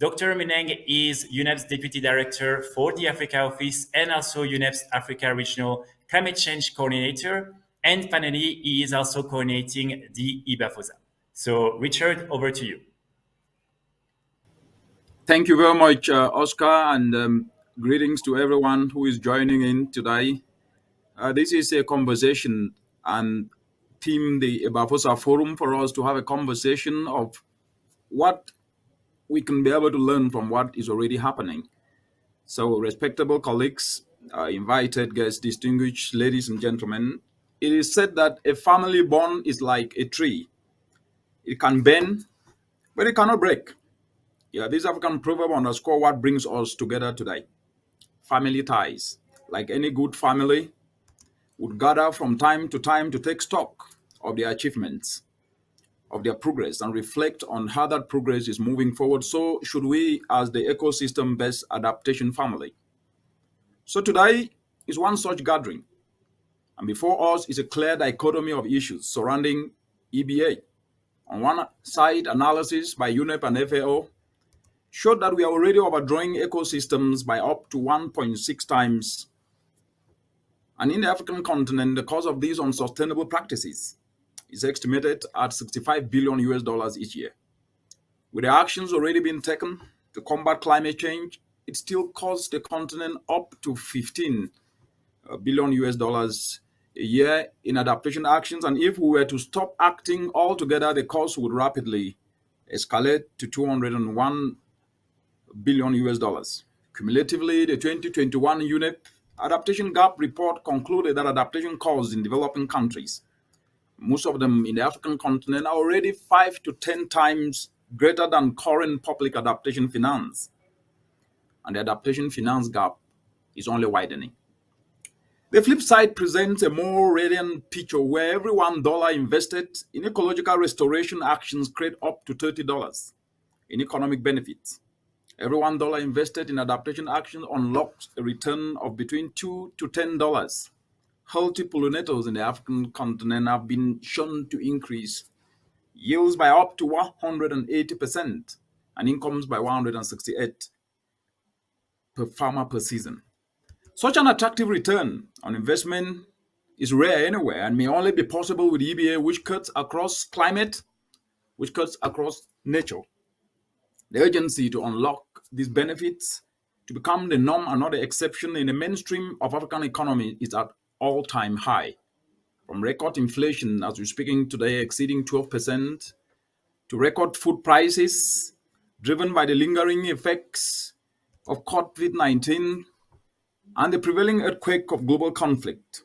Dr. Mineng is UNEP's Deputy Director for the Africa Office and also UNEP's Africa Regional Climate Change Coordinator. And finally, he is also coordinating the EBAFOSA. So, Richard, over to you. Thank you very much, Oscar, and greetings to everyone who is joining in today. This is a conversation and theme the EBAFOSA Forum for us to have a conversation of what we can be able to learn from what is already happening. So, respectable colleagues, invited guests, distinguished ladies and gentlemen, it is said that a family bond is like a tree. It can bend, but it cannot break. Yeah, this African proverb underscore what brings us together today. Family ties. Like any good family, would gather from time to time to take stock of their achievements, of their progress, and reflect on how that progress is moving forward. So should we as the ecosystem-based adaptation family. So today is one such gathering. And before us is a clear dichotomy of issues surrounding EBA. On one side, analysis by UNEP and FAO showed that we are already overdrawing ecosystems by up to 1.6 times. And in the African continent, the cost of these unsustainable practices is estimated at $65 billion each year. With the actions already being taken to combat climate change, it still costs the continent up to $15 billion a year in adaptation actions. And if we were to stop acting altogether, the cost would rapidly escalate to $201 billion. Cumulatively, the 2021 UNEP Adaptation Gap report concluded that adaptation costs in developing countries, most of them in the African continent, are already 5 to 10 times greater than current public adaptation finance. And the adaptation finance gap is only widening. The flip side presents a more radiant picture where every $1 invested in ecological restoration actions create up to $30 in economic benefits. Every $1 invested in adaptation action unlocks a return of between $2 to $10. Healthy pollinators in the African continent have been shown to increase yields by up to 180% and incomes by 168 per farmer per season. Such an attractive return on investment is rare anywhere and may only be possible with EBA, which cuts across climate, which cuts across nature. The urgency to unlock these benefits to become the norm and not the exception in the mainstream of African economy is at all-time high. From record inflation, as we're speaking today, exceeding 12%, to record food prices driven by the lingering effects of COVID-19 and the prevailing earthquake of global conflict,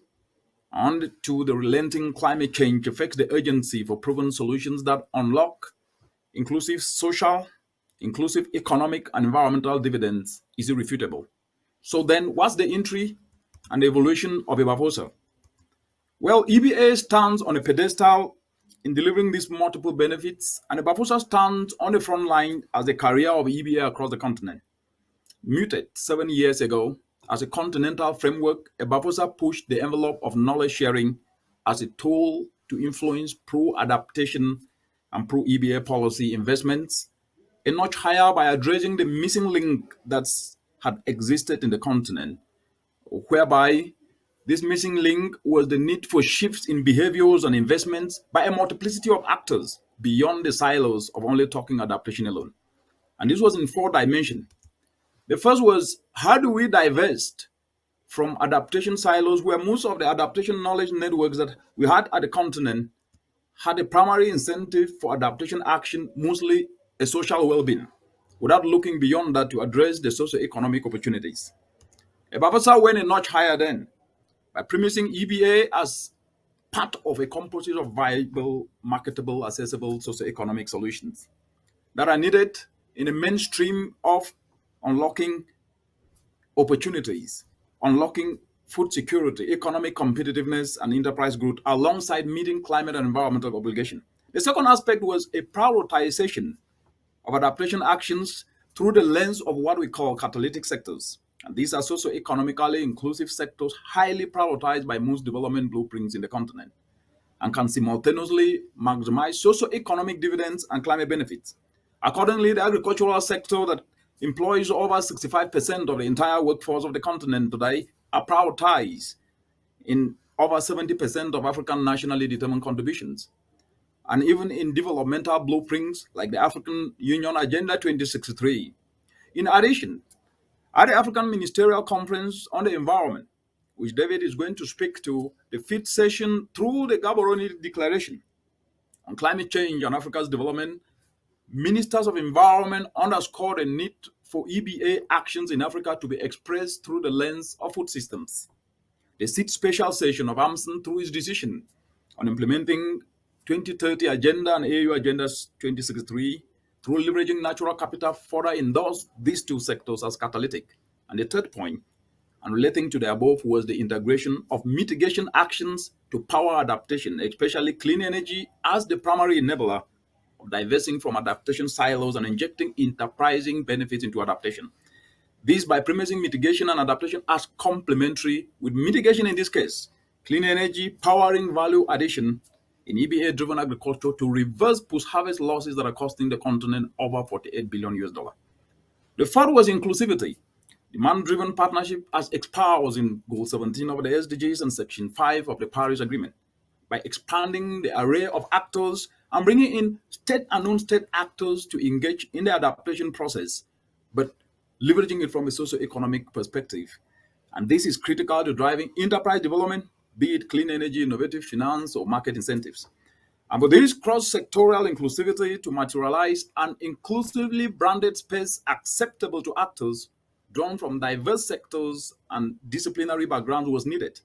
and to the relenting climate change affects the urgency for proven solutions that unlock inclusive social, inclusive economic and environmental dividends is irrefutable. So then what's the entry and the evolution of EBAFOSA? Well, EBA stands on a pedestal in delivering these multiple benefits, and EBAFOSA stands on the front line as the carrier of EBA across the continent. Muted 7 years ago, as a continental framework, EBAFOSA pushed the envelope of knowledge sharing as a tool to influence pro-adaptation and pro-EBA policy investments a notch higher by addressing the missing link that had existed in the continent, whereby this missing link was the need for shifts in behaviors and investments by a multiplicity of actors beyond the silos of only talking adaptation alone. And this was in 4 dimensions. The first was, how do we divest from adaptation silos where most of the adaptation knowledge networks that we had at the continent had a primary incentive for adaptation action, mostly a social well-being, without looking beyond that to address the socio-economic opportunities. EBAFOSA went a notch higher then by premising EBA as part of a composite of viable, marketable, accessible socio-economic solutions that are needed in the mainstream of unlocking opportunities, unlocking food security, economic competitiveness, and enterprise growth alongside meeting climate and environmental obligation. The second aspect was a prioritization of adaptation actions through the lens of what we call catalytic sectors. And these are socio-economically inclusive sectors highly prioritized by most development blueprints in the continent and can simultaneously maximize socio-economic dividends and climate benefits. Accordingly, the agricultural sector that employs over 65% of the entire workforce of the continent today are prioritized in over 70% of African nationally determined contributions. And even in developmental blueprints like the African Union Agenda 2063. In addition, at the African Ministerial Conference on the Environment, which David is going to speak to, the fifth session through the Gaborone Declaration on climate change and Africa's development, ministers of environment underscored the need for EBA actions in Africa to be expressed through the lens of food systems. The sixth special session of AMSN, through its decision on implementing 2030 Agenda and AU Agenda 2063, through leveraging natural capital, further endorsed these two sectors as catalytic. And the third point, and relating to the above, was the integration of mitigation actions to power adaptation, especially clean energy as the primary enabler of diversing from adaptation silos and injecting enterprising benefits into adaptation. This by premising mitigation and adaptation as complementary, with mitigation in this case, clean energy powering value addition in EBA-driven agriculture to reverse post-harvest losses that are costing the continent over $48 billion. The third was inclusivity, demand-driven partnership as espoused in Goal 17 of the SDGs and Section 5 of the Paris Agreement, by expanding the array of actors and bringing in state and non-state actors to engage in the adaptation process, but leveraging it from a socio-economic perspective. And this is critical to driving enterprise development, be it clean energy, innovative finance, or market incentives. And for this cross-sectorial inclusivity to materialize, an inclusively branded space acceptable to actors drawn from diverse sectors and disciplinary backgrounds was needed.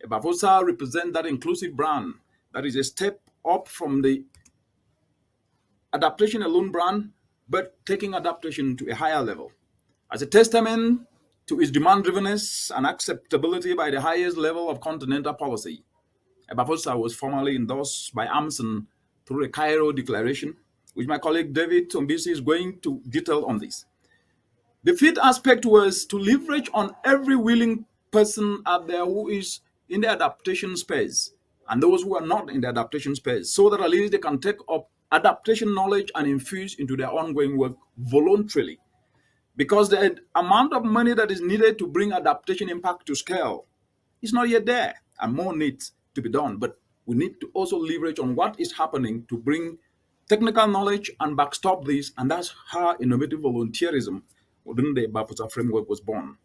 EBAFOSA represents that inclusive brand that is a step up from the adaptation alone brand, but taking adaptation to a higher level. As a testament to its demand-drivenness and acceptability by the highest level of continental policy, EBAFOSA was formally endorsed by AMSN through the Cairo Declaration, which my colleague David Tombisi is going to detail on this. The fifth aspect was to leverage on every willing person out there who is in the adaptation space and those who are not in the adaptation space, so that at least they can take up adaptation knowledge and infuse into their ongoing work voluntarily. Because the amount of money that is needed to bring adaptation impact to scale is not yet there, and more needs to be done. But we need to also leverage on what is happening to bring technical knowledge and backstop this, and that's how innovative volunteerism within the EBAFOSA framework was born.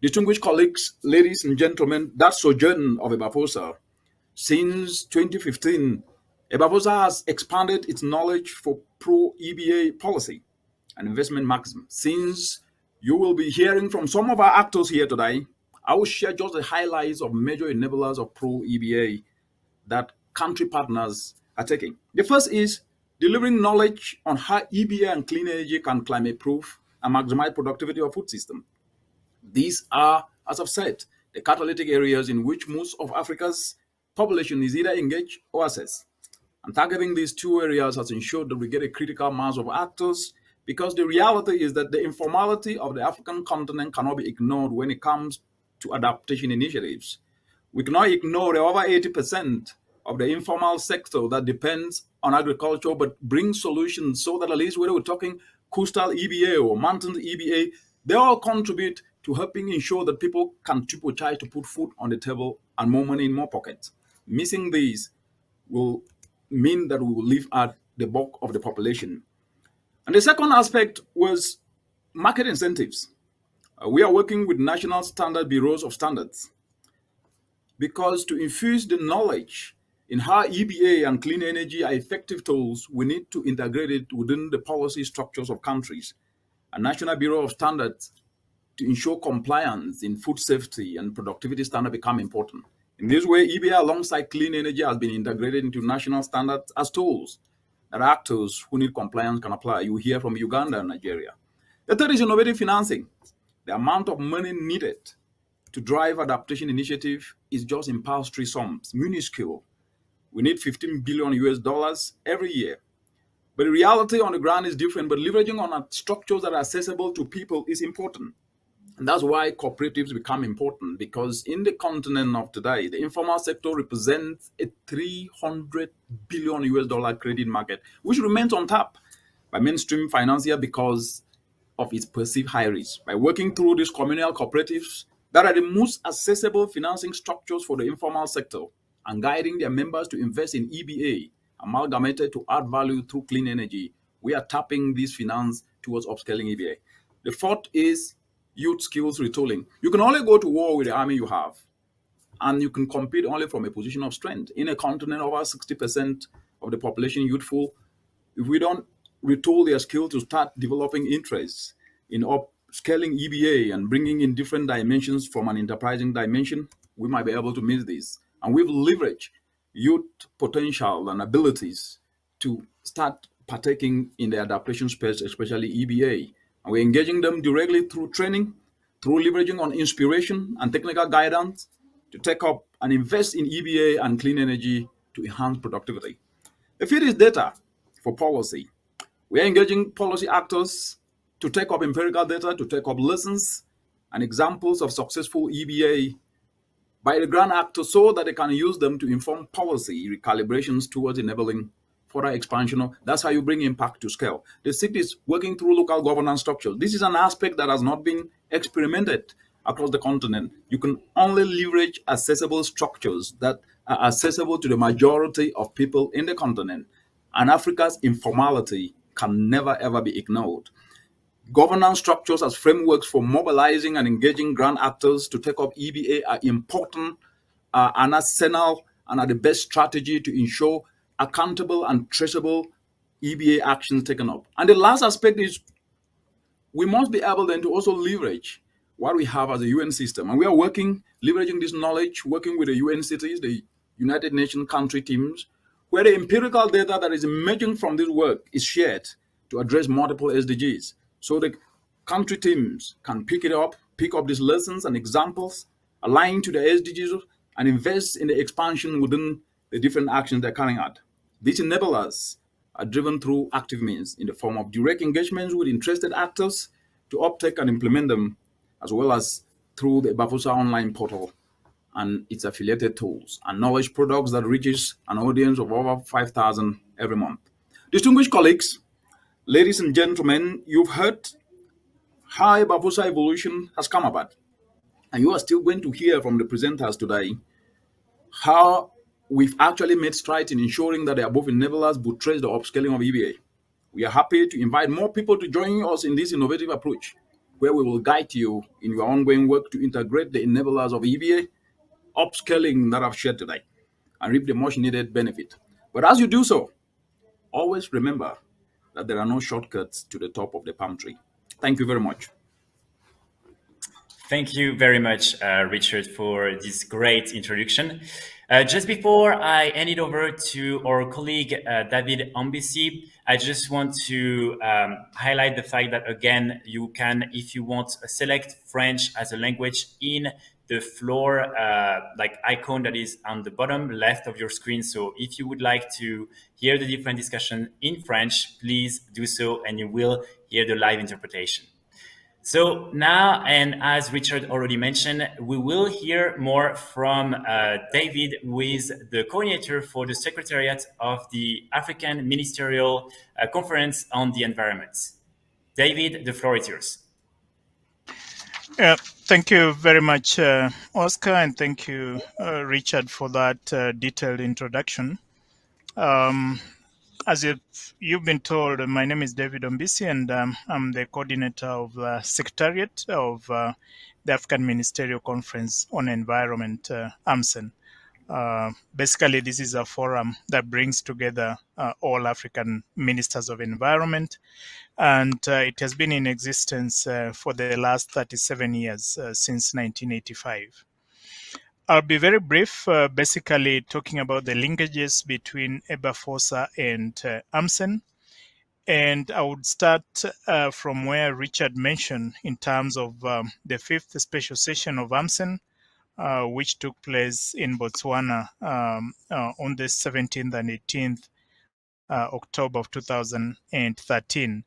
Distinguished colleagues, ladies and gentlemen, that sojourn of EBAFOSA, since 2015, EBAFOSA has expanded its knowledge for pro-EBA policy and investment maximum. Since you will be hearing from some of our actors here today, I will share just the highlights of major enablers of pro-EBA that country partners are taking. The first is delivering knowledge on how EBA and clean energy can climate-proof and maximize productivity of food system. These are, as I've said, the catalytic areas in which most of Africa's population is either engaged or assessed. And targeting these two areas has ensured that we get a critical mass of actors, because the reality is that the informality of the African continent cannot be ignored when it comes to adaptation initiatives. We cannot ignore the over 80% of the informal sector that depends on agriculture but brings solutions, so that at least whether we're talking coastal EBA or mountain EBA, they all contribute to helping ensure that people can supercharge to put food on the table and more money in more pockets. Missing these will mean that we will leave out the bulk of the population. And the second aspect was market incentives. We are working with national standard bureaus of standards, because to infuse the knowledge in how EBA and clean energy are effective tools, we need to integrate it within the policy structures of countries. A National Bureau of Standards to ensure compliance in food safety and productivity standards become important. In this way, EBA alongside clean energy has been integrated into national standards as tools that actors who need compliance can apply. You hear from Uganda and Nigeria. The third is innovative financing. The amount of money needed to drive adaptation initiative is just in paltry sums, minuscule. We need $15 billion US every year. But the reality on the ground is different, but leveraging on structures that are accessible to people is important. And that's why cooperatives become important, because in the continent of today, the informal sector represents a $300 billion US credit market, which remains on tap. by mainstream financier because of its perceived high risk. By working through these communal cooperatives that are the most accessible financing structures for the informal sector and guiding their members to invest in EBA, amalgamated to add value through clean energy, we are tapping this finance towards upscaling EBA. The fourth is youth skills retooling. You can only go to war with the army you have, and you can compete only from a position of strength. In a continent over 60% of the population youthful, if we don't retool their skill to start developing interests in upscaling EBA and bringing in different dimensions from an enterprising dimension, we might be able to miss this. And we've leveraged youth potential and abilities to start partaking in the adaptation space, especially EBA. And we're engaging them directly through training, through leveraging on inspiration and technical guidance to take up and invest in EBA and clean energy to enhance productivity. The fifth is data for policy. We are engaging policy actors to take up empirical data, to take up lessons and examples of successful EBA by the grant actors so that they can use them to inform policy recalibrations towards enabling further expansion. That's how you bring impact to scale. The sixth is working through local governance structures. This is an aspect that has not been experimented across the continent. You can only leverage accessible structures that are accessible to the majority of people in the continent. And Africa's informality can never ever be ignored. Governance structures as frameworks for mobilizing and engaging grant actors to take up EBA are important and arsenal and are the best strategy to ensure accountable and traceable EBA actions taken up. And the last aspect is we must be able then to also leverage what we have as a UN system. And we are leveraging this knowledge, working with the UN cities, the United Nations country teams, where the empirical data that is emerging from this work is shared to address multiple SDGs. So the country teams can pick up these lessons and examples, align to the SDGs, and invest in the expansion within the different actions they're carrying out. These enablers are driven through active means in the form of direct engagements with interested actors to uptake and implement them, as well as through the EBAFOSA online portal and its affiliated tools and knowledge products that reaches an audience of over 5,000 every month. Distinguished colleagues, ladies and gentlemen, you've heard how EBAFOSA evolution has come about, and you are still going to hear from the presenters today how we've actually made strides in ensuring that the above enablers buttress the upscaling of EBA. We are happy to invite more people to join us in this innovative approach, where we will guide you in your ongoing work to integrate the enablers of EBA, upscaling that I've shared today, and reap the much needed benefit. But as you do so, always remember that there are no shortcuts to the top of the palm tree. Thank you very much. Thank you very much, Richard, for this great introduction. Just before I hand it over to our colleague, David Ambisi, I just want to highlight the fact that, again, you can, if you want, select French as a language in the floor icon that is on the bottom left of your screen. So if you would like to hear the different discussion in French, please do so, and you will hear the live interpretation. So now, and as Richard already mentioned, we will hear more from David, who is the coordinator for the Secretariat of the African Ministerial Conference on the Environment. David, the floor is yours. Thank you very much, Oscar, and thank you, Richard, for that detailed introduction. As you've been told, my name is David Ombisi, and I'm the coordinator of the Secretariat of the African Ministerial Conference on Environment, AMCEN. Basically, this is a forum that brings together all African ministers of environment, and it has been in existence for the last 37 years, since 1985. I'll be very brief, basically talking about the linkages between EBAFOSA and AMCEN. And I would start from where Richard mentioned in terms of the fifth special session of AMCEN, which took place in Botswana on the 17th and 18th October of 2013,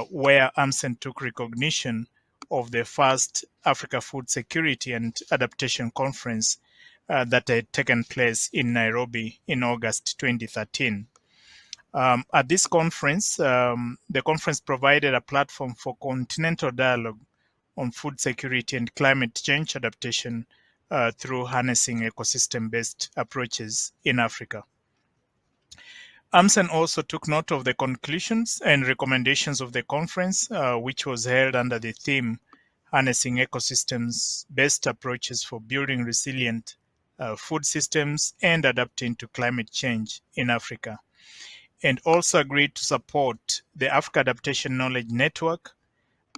where AMCEN took recognition of the first Africa Food Security and Adaptation Conference that had taken place in Nairobi in August 2013. At this conference, the conference provided a platform for continental dialogue on food security and climate change adaptation through harnessing ecosystem-based approaches in Africa. AMSEN also took note of the conclusions and recommendations of the conference, which was held under the theme Harnessing Ecosystems-Based Approaches for Building Resilient Food Systems and Adapting to Climate Change in Africa, and also agreed to support the Africa Adaptation Knowledge Network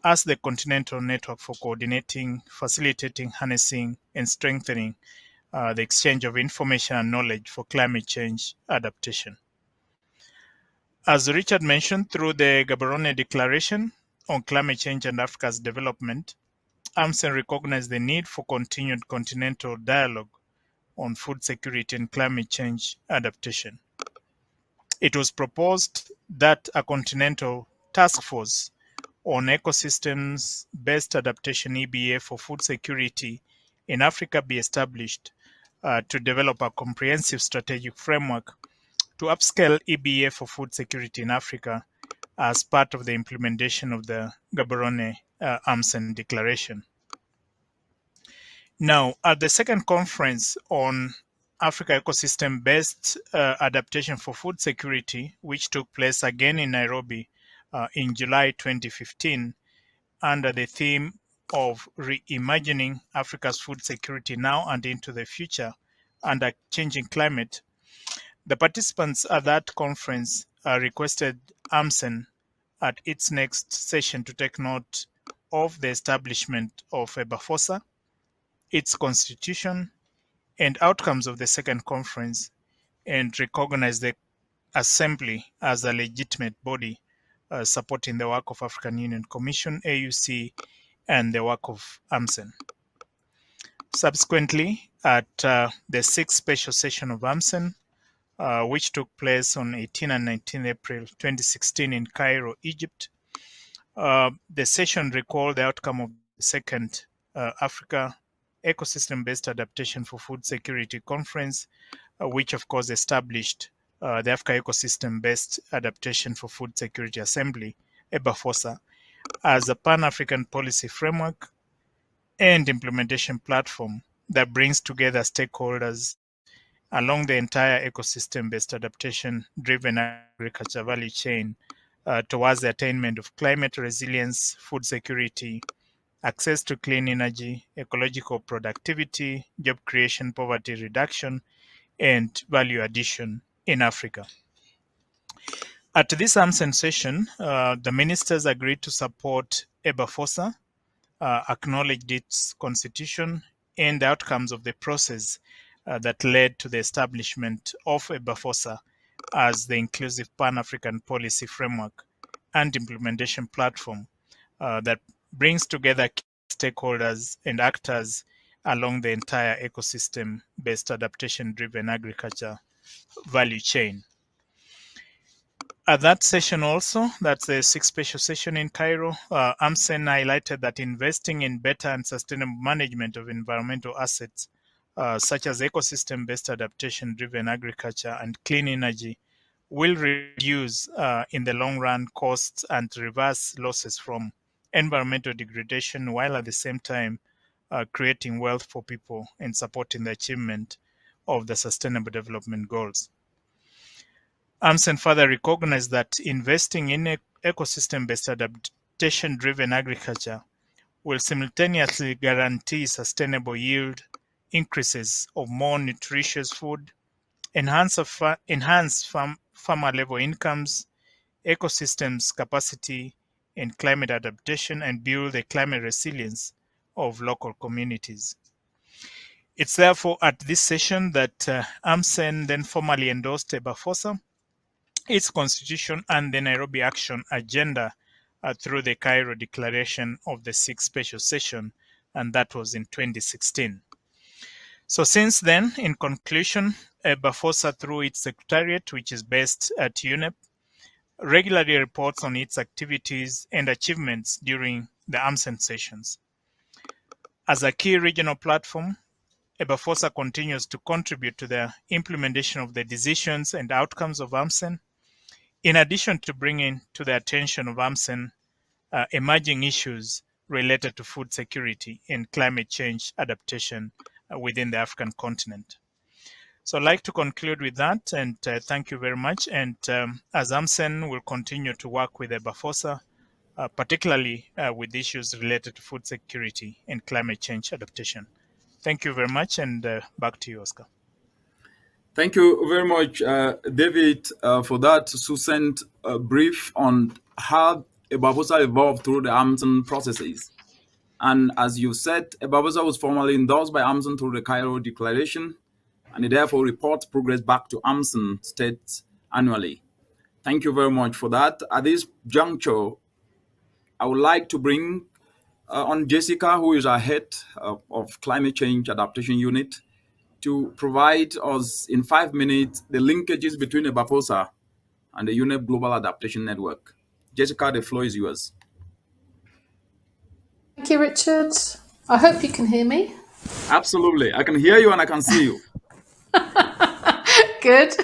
as the continental network for coordinating, facilitating, harnessing, and strengthening the exchange of information and knowledge for climate change adaptation. As Richard mentioned, through the Gaborone Declaration on Climate Change and Africa's Development, AMSEN recognized the need for continued continental dialogue on food security and climate change adaptation. It was proposed that a continental task force on ecosystems-based adaptation EBA for food security in Africa be established to develop a comprehensive strategic framework to upscale EBA for food security in Africa as part of the implementation of the Gaborone AMSEN Declaration. Now, at the second conference on Africa ecosystem-based adaptation for food security, which took place again in Nairobi in July 2015, under the theme of reimagining Africa's food security now and into the future under changing climate, the participants at that conference requested AMSEN at its next session to take note of the establishment of EBAFOSA, its constitution, and outcomes of the second conference, and recognize the Assembly as a legitimate body supporting the work of African Union Commission, AUC, and the work of AMSEN. Subsequently, at the sixth special session of AMSEN, which took place on 18 and 19 April 2016 in Cairo, Egypt, the session recalled the outcome of the second Africa Ecosystem-Based Adaptation for Food Security Conference, which of course established the Africa Ecosystem-Based Adaptation for Food Security Assembly, EBAFOSA, as a Pan-African policy framework and implementation platform that brings together stakeholders along the entire ecosystem-based adaptation-driven agriculture value chain towards the attainment of climate resilience, food security, access to clean energy, ecological productivity, job creation, poverty reduction, and value addition in Africa. At this AMSEN session, the ministers agreed to support EBAFOSA, acknowledged its constitution and the outcomes of the process that led to the establishment of EBAFOSA as the inclusive Pan-African policy framework and implementation platform that brings together stakeholders and actors along the entire ecosystem-based adaptation-driven agriculture value chain. At that session also, that's the sixth special session in Cairo, AMSEN highlighted that investing in better and sustainable management of environmental assets, such as ecosystem-based adaptation-driven agriculture and clean energy, will reduce in the long run costs and reverse losses from environmental degradation, while at the same time creating wealth for people and supporting the achievement of the Sustainable Development Goals. AMSEN further recognized that investing in ecosystem-based adaptation-driven agriculture will simultaneously guarantee sustainable yield, increases of more nutritious food, enhance farmer-level incomes, ecosystems capacity, and climate adaptation, and build the climate resilience of local communities. It's therefore at this session that AMSEN then formally endorsed EBAFOSA, its constitution, and the Nairobi Action Agenda through the Cairo Declaration of the sixth special session, and that was in 2016. So since then, in conclusion, EBAFOSA through its secretariat, which is based at UNEP, regularly reports on its activities and achievements during the AMSEN sessions. As a key regional platform, EBAFOSA continues to contribute to the implementation of the decisions and outcomes of AMSEN, in addition to bringing to the attention of AMSEN emerging issues related to food security and climate change adaptation within the African continent. So I'd like to conclude with that, and thank you very much. And as AMSEN will continue to work with EBAFOSA, particularly with issues related to food security and climate change adaptation. Thank you very much, and back to you, Oscar. Thank you very much, David, for that succinct brief on how EBAFOSA evolved through the AMSEN processes. And as you said, EBAFOSA was formally endorsed by AMSEN through the Cairo Declaration, and it therefore reports progress back to AMSEN states annually. Thank you very much for that. At this juncture, I would like to bring on Jessica, who is our head of Climate Change Adaptation Unit, to provide us in 5 minutes the linkages between EBAFOSA and the UNEP Global Adaptation Network. Jessica, the floor is yours. Thank you, Richard. I hope you can hear me. Absolutely. I can hear you and I can see you. Good.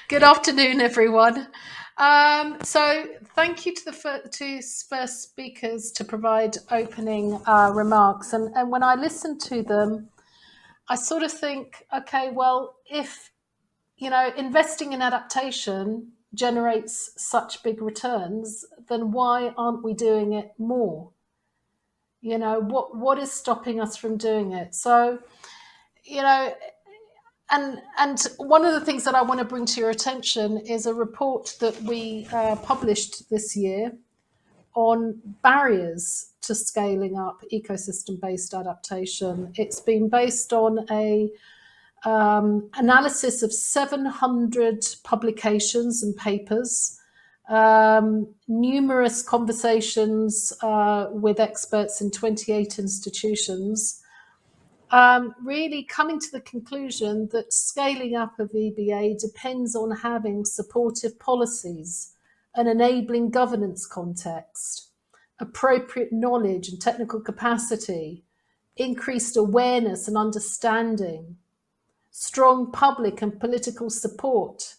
Good afternoon, everyone. So thank you to the first speakers to provide opening remarks. And when I listen to them, I sort of think, okay, well, if, investing in adaptation generates such big returns, then why aren't we doing it more? What is stopping us from doing it? So, and one of the things that I want to bring to your attention is a report that we published this year on barriers to scaling up ecosystem-based adaptation. It's been based on a analysis of 700 publications and papers, numerous conversations with experts in 28 institutions, really coming to the conclusion that scaling up of EBA depends on having supportive policies, an enabling governance context, appropriate knowledge and technical capacity, increased awareness and understanding, strong public and political support,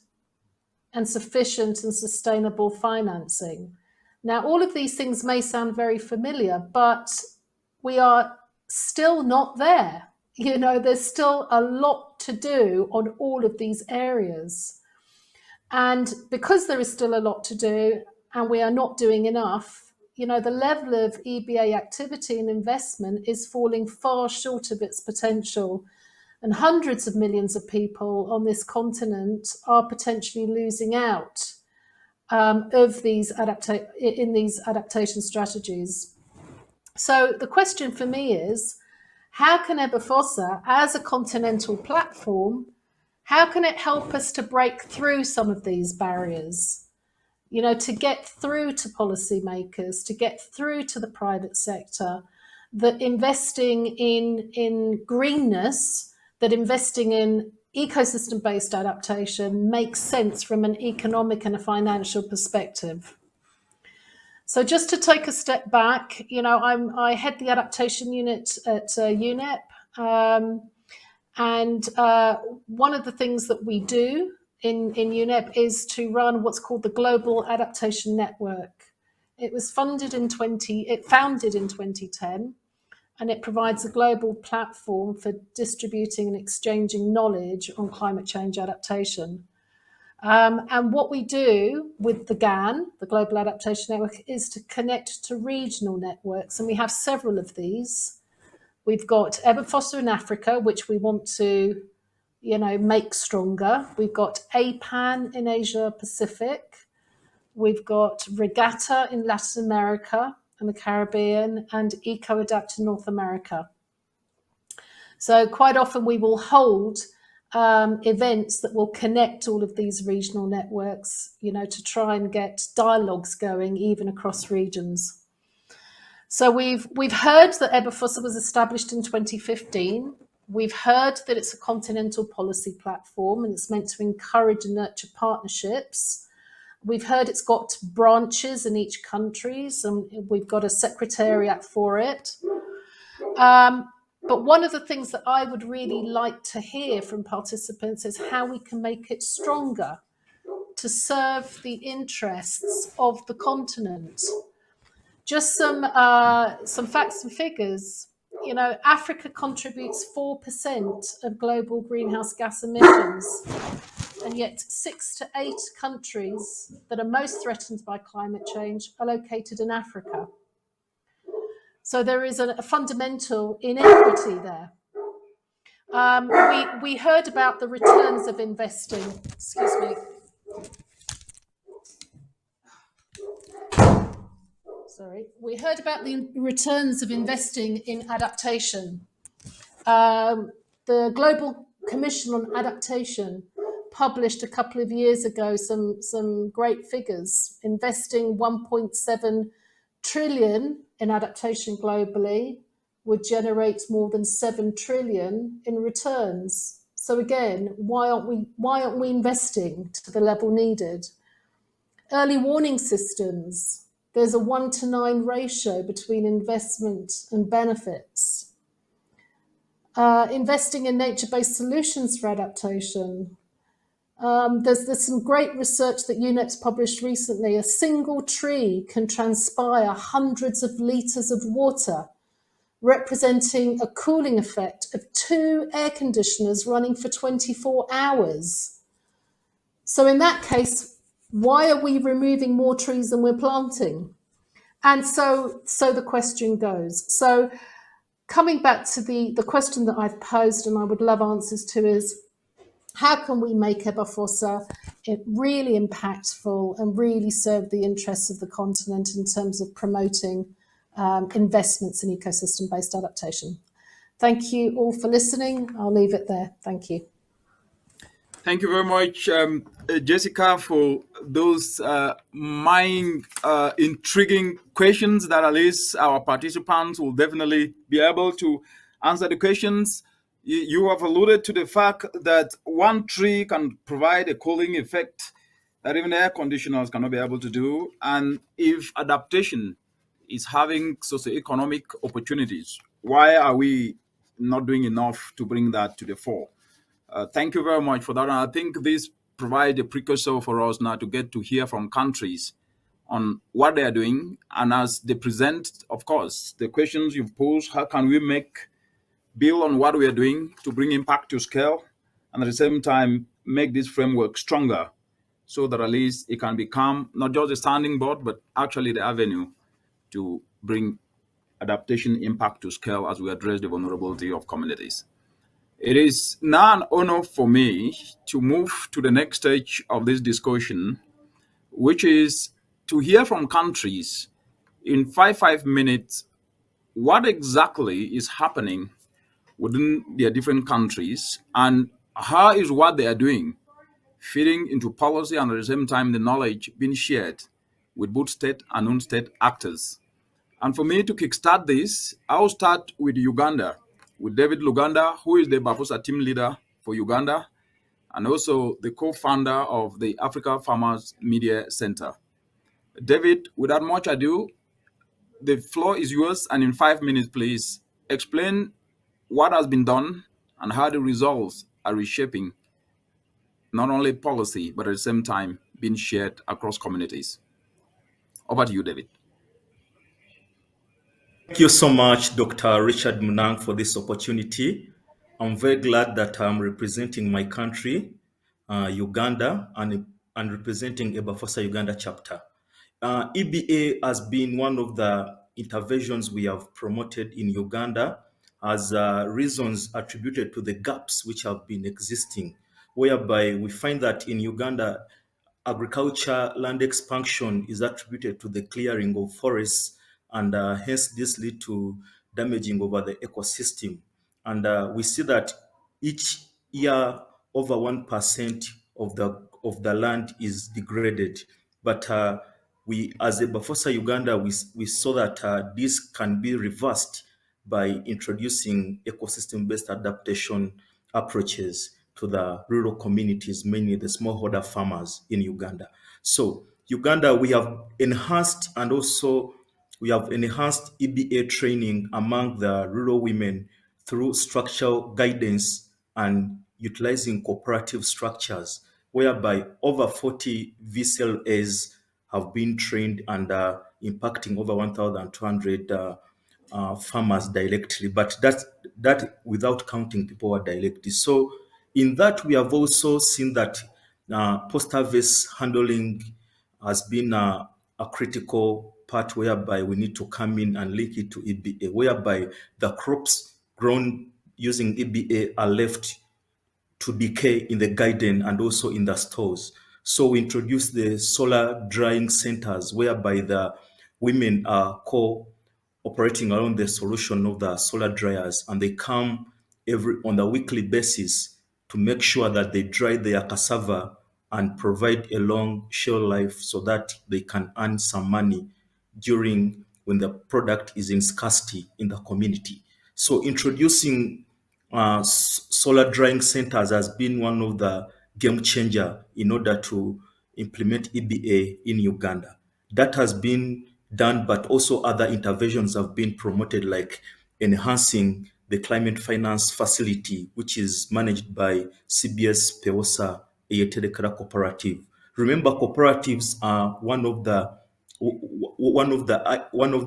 and sufficient and sustainable financing. Now, all of these things may sound very familiar, but we are still not there. There's still a lot to do on all of these areas. And because there is still a lot to do and we are not doing enough, the level of EBA activity and investment is falling far short of its potential. And hundreds of millions of people on this continent are potentially losing out of these adaptation strategies. So the question for me is, how can EBAFOSA, as a continental platform, how can it help us to break through some of these barriers? To get through to policymakers, to get through to the private sector, that investing in greenness, that investing in ecosystem-based adaptation makes sense from an economic and a financial perspective. So just to take a step back, I head the adaptation unit at UNEP, and one of the things that we do in UNEP is to run what's called the Global Adaptation Network. It was founded in 2010. And it provides a global platform for distributing and exchanging knowledge on climate change adaptation. And what we do with the GAN, the Global Adaptation Network, is to connect to regional networks. And we have several of these. We've got EBAFOSA in Africa, which we want to, make stronger. We've got APAN in Asia Pacific. We've got Regatta in Latin America and the Caribbean, and EcoAdapt in North America. So quite often we will hold events that will connect all of these regional networks, to try and get dialogues going even across regions. So we've heard that EBAFOSA was established in 2015. We've heard that it's a continental policy platform and it's meant to encourage and nurture partnerships. We've heard it's got branches in each country, and we've got a secretariat for it. But one of the things that I would really like to hear from participants is how we can make it stronger to serve the interests of the continent. Just some facts and figures. You know, Africa contributes 4% of global greenhouse gas emissions, and yet 6 to 8 countries that are most threatened by climate change are located in Africa. So there is a fundamental inequity there. We heard about the returns of investing. Excuse me. Sorry. We heard about the returns of investing in adaptation. The Global Commission on Adaptation published a couple of years ago some great figures, investing 1.7 trillion in adaptation globally would generate more than 7 trillion in returns. So again, why aren't we investing to the level needed? Early warning systems. There's a 1-to-9 ratio between investment and benefits. Investing in nature-based solutions for adaptation. There's some great research that UNEP's published recently. A single tree can transpire hundreds of litres of water, representing a cooling effect of 2 air conditioners running for 24 hours. So in that case, why are we removing more trees than we're planting? And so the question goes. So coming back to the question that I've posed and I would love answers to is, how can we make EBAFOSA really impactful and really serve the interests of the continent in terms of promoting investments in ecosystem-based adaptation? Thank you all for listening. I'll leave it there. Thank you. Thank you very much, Jessica, for those intriguing questions that at least our participants will definitely be able to answer the questions. You have alluded to the fact that 1 tree can provide a cooling effect that even air conditioners cannot be able to do. And if adaptation is having socioeconomic opportunities, why are we not doing enough to bring that to the fore? Thank you very much for that. And I think this provides a precursor for us now to get to hear from countries on what they are doing. And as they present, of course, the questions you've posed, how can we build on what we are doing to bring impact to scale, and at the same time, make this framework stronger so that at least it can become not just a standing board, but actually the avenue to bring adaptation impact to scale as we address the vulnerability of communities. It is now an honor for me to move to the next stage of this discussion, which is to hear from countries in 5 minutes what exactly is happening within their different countries and how is what they are doing fitting into policy and at the same time the knowledge being shared with both state and non-state actors. And for me to kickstart this, I'll start with Uganda, with David Luganda, who is the EBAFOSA team leader for Uganda, and also the co-founder of the Africa Farmers Media Center. David, without much ado, the floor is yours, and in 5 minutes, please explain what has been done and how the results are reshaping not only policy, but at the same time being shared across communities. Over to you, David. Thank you so much, Dr. Richard Munang, for this opportunity. I'm very glad that I'm representing my country, Uganda, and representing EBAFOSA Uganda chapter. EBA has been one of the interventions we have promoted in Uganda as reasons attributed to the gaps which have been existing, whereby we find that in Uganda, agriculture land expansion is attributed to the clearing of forests, and hence this lead to damaging over the ecosystem. And we see that each year over 1% of the land is degraded. But we, as EBAFOSA Uganda, we saw that this can be reversed by introducing ecosystem-based adaptation approaches to the rural communities, mainly the smallholder farmers in Uganda. So Uganda, we have enhanced EBA training among the rural women through structural guidance and utilizing cooperative structures whereby over 40 VCLAs have been trained and are impacting over 1,200 farmers directly, but that without counting people who are directly. So in that, we have also seen that post-harvest handling has been a critical part whereby we need to come in and link it to EBA, whereby the crops grown using EBA are left to decay in the garden and also in the stores. So we introduced the solar drying centers whereby the women are operating around the solution of the solar dryers, and they come on a weekly basis to make sure that they dry their cassava and provide a long shelf life so that they can earn some money during when the product is in scarcity in the community. So introducing solar drying centers has been one of the game changer in order to implement EBA in Uganda. That has been done, but also other interventions have been promoted, like enhancing the climate finance facility, which is managed by CBS Peosa Eyeterekera Cooperative. Remember, cooperatives are one of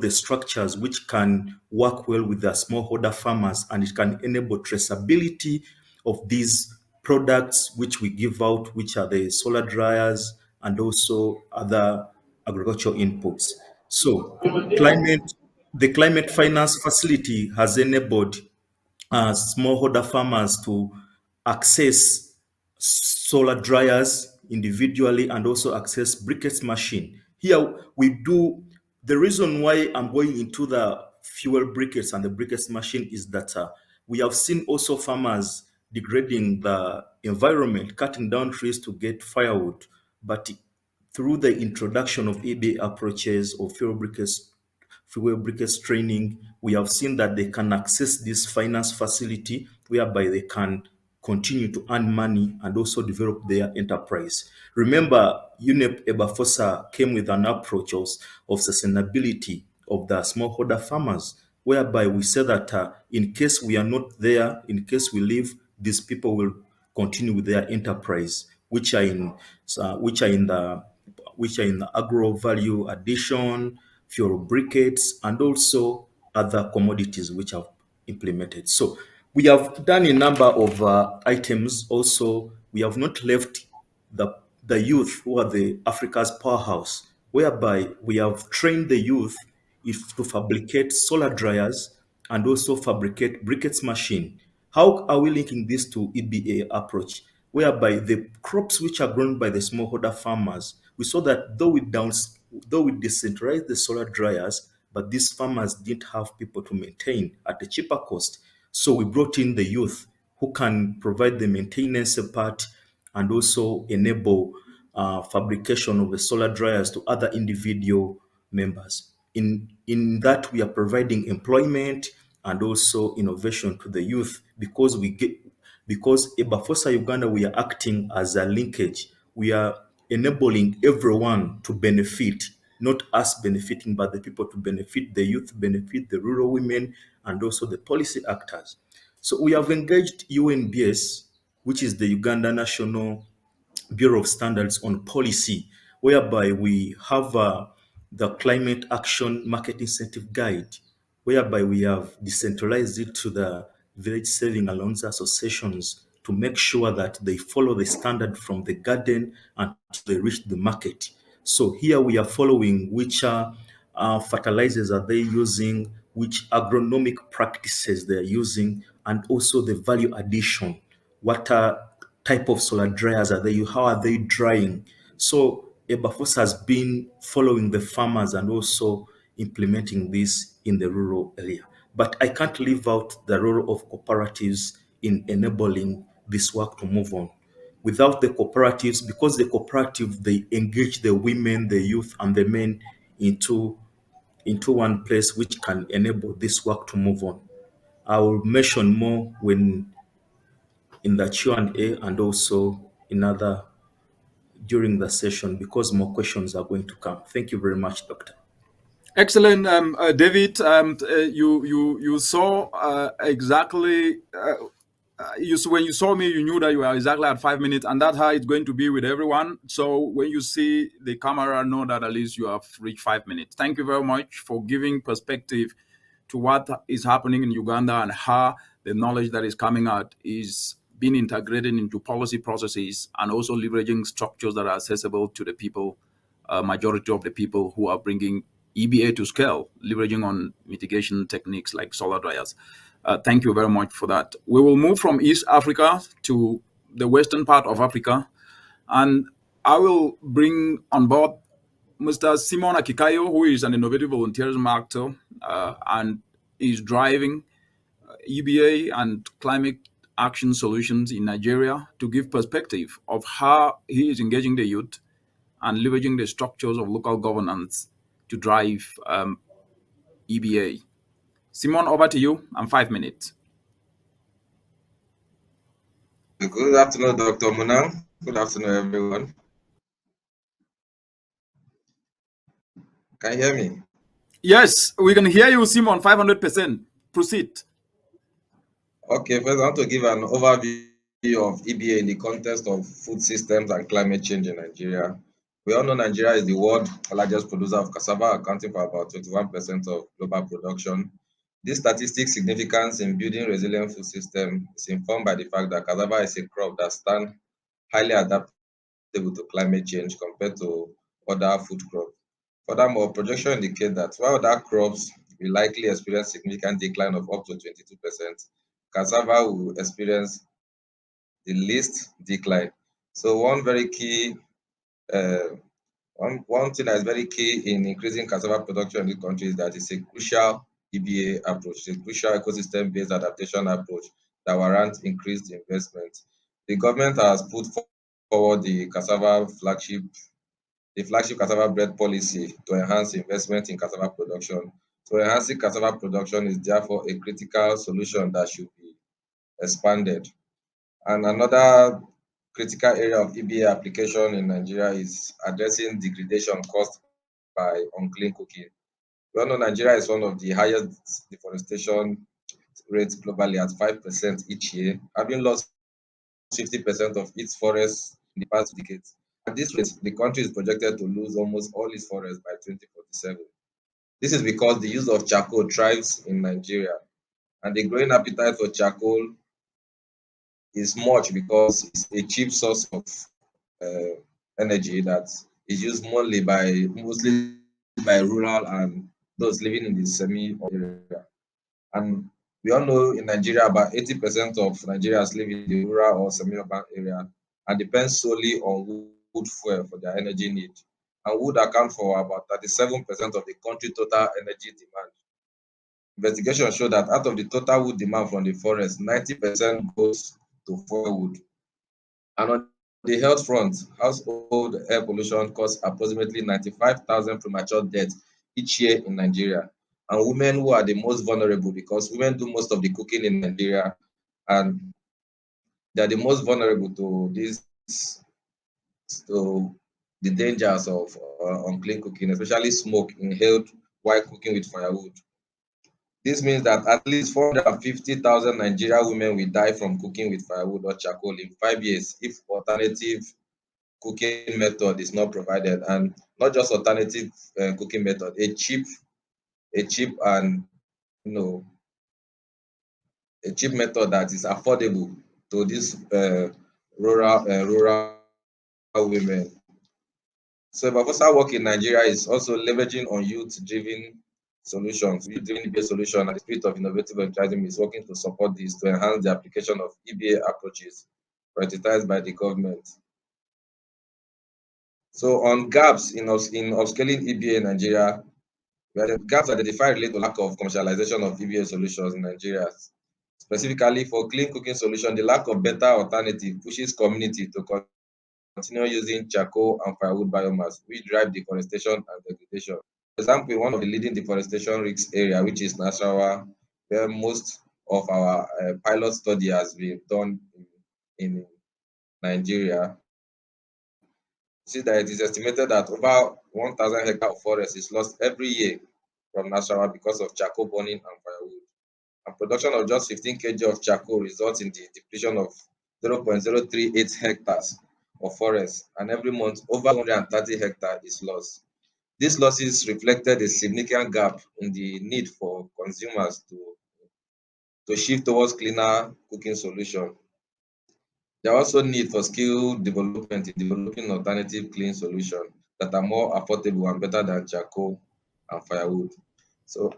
the structures which can work well with the smallholder farmers, and it can enable traceability of these products which we give out, which are the solar dryers and also other agricultural inputs. So the climate finance facility has enabled smallholder farmers to access solar dryers individually and also access briquettes machine. Here we do, the reason why I'm going into the fuel briquettes and the briquettes machine is that we have seen also farmers degrading the environment, cutting down trees to get firewood, but through the introduction of EBA approaches or fuel briquettes training, we have seen that they can access this finance facility whereby they can continue to earn money and also develop their enterprise. Remember, UNEP EBAFOSA came with an approach of sustainability of the smallholder farmers, whereby we say that in case we are not there, in case we leave, these people will continue with their enterprise, which are in the agro value addition, fuel briquettes, and also other commodities which have implemented. So we have done a number of items. Also, we have not left the youth who are the Africa's powerhouse, whereby we have trained the youth to fabricate solar dryers and also fabricate briquettes machine. How are we linking this to EBA approach? Whereby the crops which are grown by the smallholder farmers, we saw that though we decentralized the solar dryers, but these farmers didn't have people to maintain at a cheaper cost. So we brought in the youth who can provide the maintenance part and also enable fabrication of the solar dryers to other individual members. In that, we are providing employment and also innovation to the youth because EBAFOSA Uganda, we are acting as a linkage. We are enabling everyone to benefit, not us benefiting, but the people to benefit, the youth benefit, the rural women, and also the policy actors. So we have engaged UNBS, which is the Uganda National Bureau of Standards on Policy, whereby we have the Climate Action Market Incentive Guide, whereby we have decentralized it to the village saving allowance associations to make sure that they follow the standard from the garden until they reach the market. So here we are following which fertilizers are they using, which agronomic practices they are using, and also the value addition. What type of solar dryers are they? How are they drying? So EBAFOSA has been following the farmers and also implementing this in the rural area. But I can't leave out the role of cooperatives in enabling this work to move on. Without the cooperatives, because the cooperative, they engage the women, the youth, and the men into one place which can enable this work to move on. I will mention more when in the Q&A and also during the session because more questions are going to come. Thank you very much, Doctor. Excellent, David. You saw exactly when you saw me, you knew that you were exactly at 5 minutes, and that's how it's going to be with everyone. So when you see the camera, know that at least you have reached 5 minutes. Thank you very much for giving perspective to what is happening in Uganda and how the knowledge that is coming out is being integrated into policy processes and also leveraging structures that are accessible to the people, majority of the people who are bringing EBA to scale, leveraging on mitigation techniques like solar dryers. Thank you very much for that. We will move from East Africa to the western part of Africa, and I will bring on board Mr. Simon Akikayo, who is an innovative volunteerism actor and is driving EBA and climate action solutions in Nigeria to give perspective of how he is engaging the youth and leveraging the structures of local governance to drive EBA. Simon, over to you, and 5 minutes. Good afternoon, Dr. Munang. Good afternoon, everyone. Can you hear me? Yes, we can hear you, Simon, 500%. Proceed. Okay, first I want to give an overview of EBA in the context of food systems and climate change in Nigeria. We all know Nigeria is the world's largest producer of cassava, accounting for about 21% of global production. This statistic significance in building resilient food system is informed by the fact that cassava is a crop that stands highly adaptable to climate change compared to other food crops. Furthermore, projections indicate that while other crops will likely experience significant decline of up to 22%, cassava will experience the least decline. So one very key, one thing that is very key in increasing cassava production in the country is that it's a crucial EBA approach, a crucial ecosystem-based adaptation approach that warrants increased investment. The government has put forward the flagship cassava bread policy to enhance investment in cassava production. So enhancing cassava production is therefore a critical solution that should be expanded. And another critical area of EBA application in Nigeria is addressing degradation caused by unclean cooking. We all know Nigeria is one of the highest deforestation rates globally at 5% each year, having lost 50% of its forests in the past decades. At this rate, the country is projected to lose almost all its forests by 2047. This is because the use of charcoal thrives in Nigeria, and the growing appetite for charcoal is much because it's a cheap source of energy that is used mostly by rural and those living in the semi-urban area. And we all know in Nigeria, about 80% of Nigerians live in the rural or semi-urban area and depend solely on wood fuel for their energy need. And wood accounts for about 37% of the country's total energy demand. Investigations show that out of the total wood demand from the forest, 90% goes to firewood. And on the health front, household air pollution causes approximately 95,000 premature deaths each year in Nigeria. And women who are the most vulnerable, because women do most of the cooking in Nigeria, and they are the most vulnerable to the dangers of unclean cooking, especially smoke inhaled while cooking with firewood. This means that at least 450,000 Nigerian women will die from cooking with firewood or charcoal in 5 years if alternative cooking method is not provided, and not just alternative cooking method, a cheap and a cheap method that is affordable to these rural women. So EBAFOSA work in Nigeria is also leveraging on youth-driven solutions. Youth-driven EBA solution and the spirit of innovative enterprising is working to support this to enhance the application of EBA approaches prioritized by the government. So on gaps in upscaling EBA in Nigeria, the gaps identified relate to lack of commercialization of EBA solutions in Nigeria. Specifically for clean cooking solution, the lack of better alternative pushes community to continue using charcoal and firewood biomass, which drive deforestation and degradation. For example, in one of the leading deforestation risk area, which is Nasarawa, where most of our pilot study has been done in Nigeria, see that it is estimated that over 1,000 hectares of forest is lost every year from Nasarawa because of charcoal burning and firewood. And production of just 15 kg of charcoal results in the depletion of 0.038 hectares of forest, and every month over 130 hectares is lost. These losses reflected a significant gap in the need for consumers to shift towards cleaner cooking solutions. There are also need for skill development in developing alternative clean solutions that are more affordable and better than charcoal and firewood. So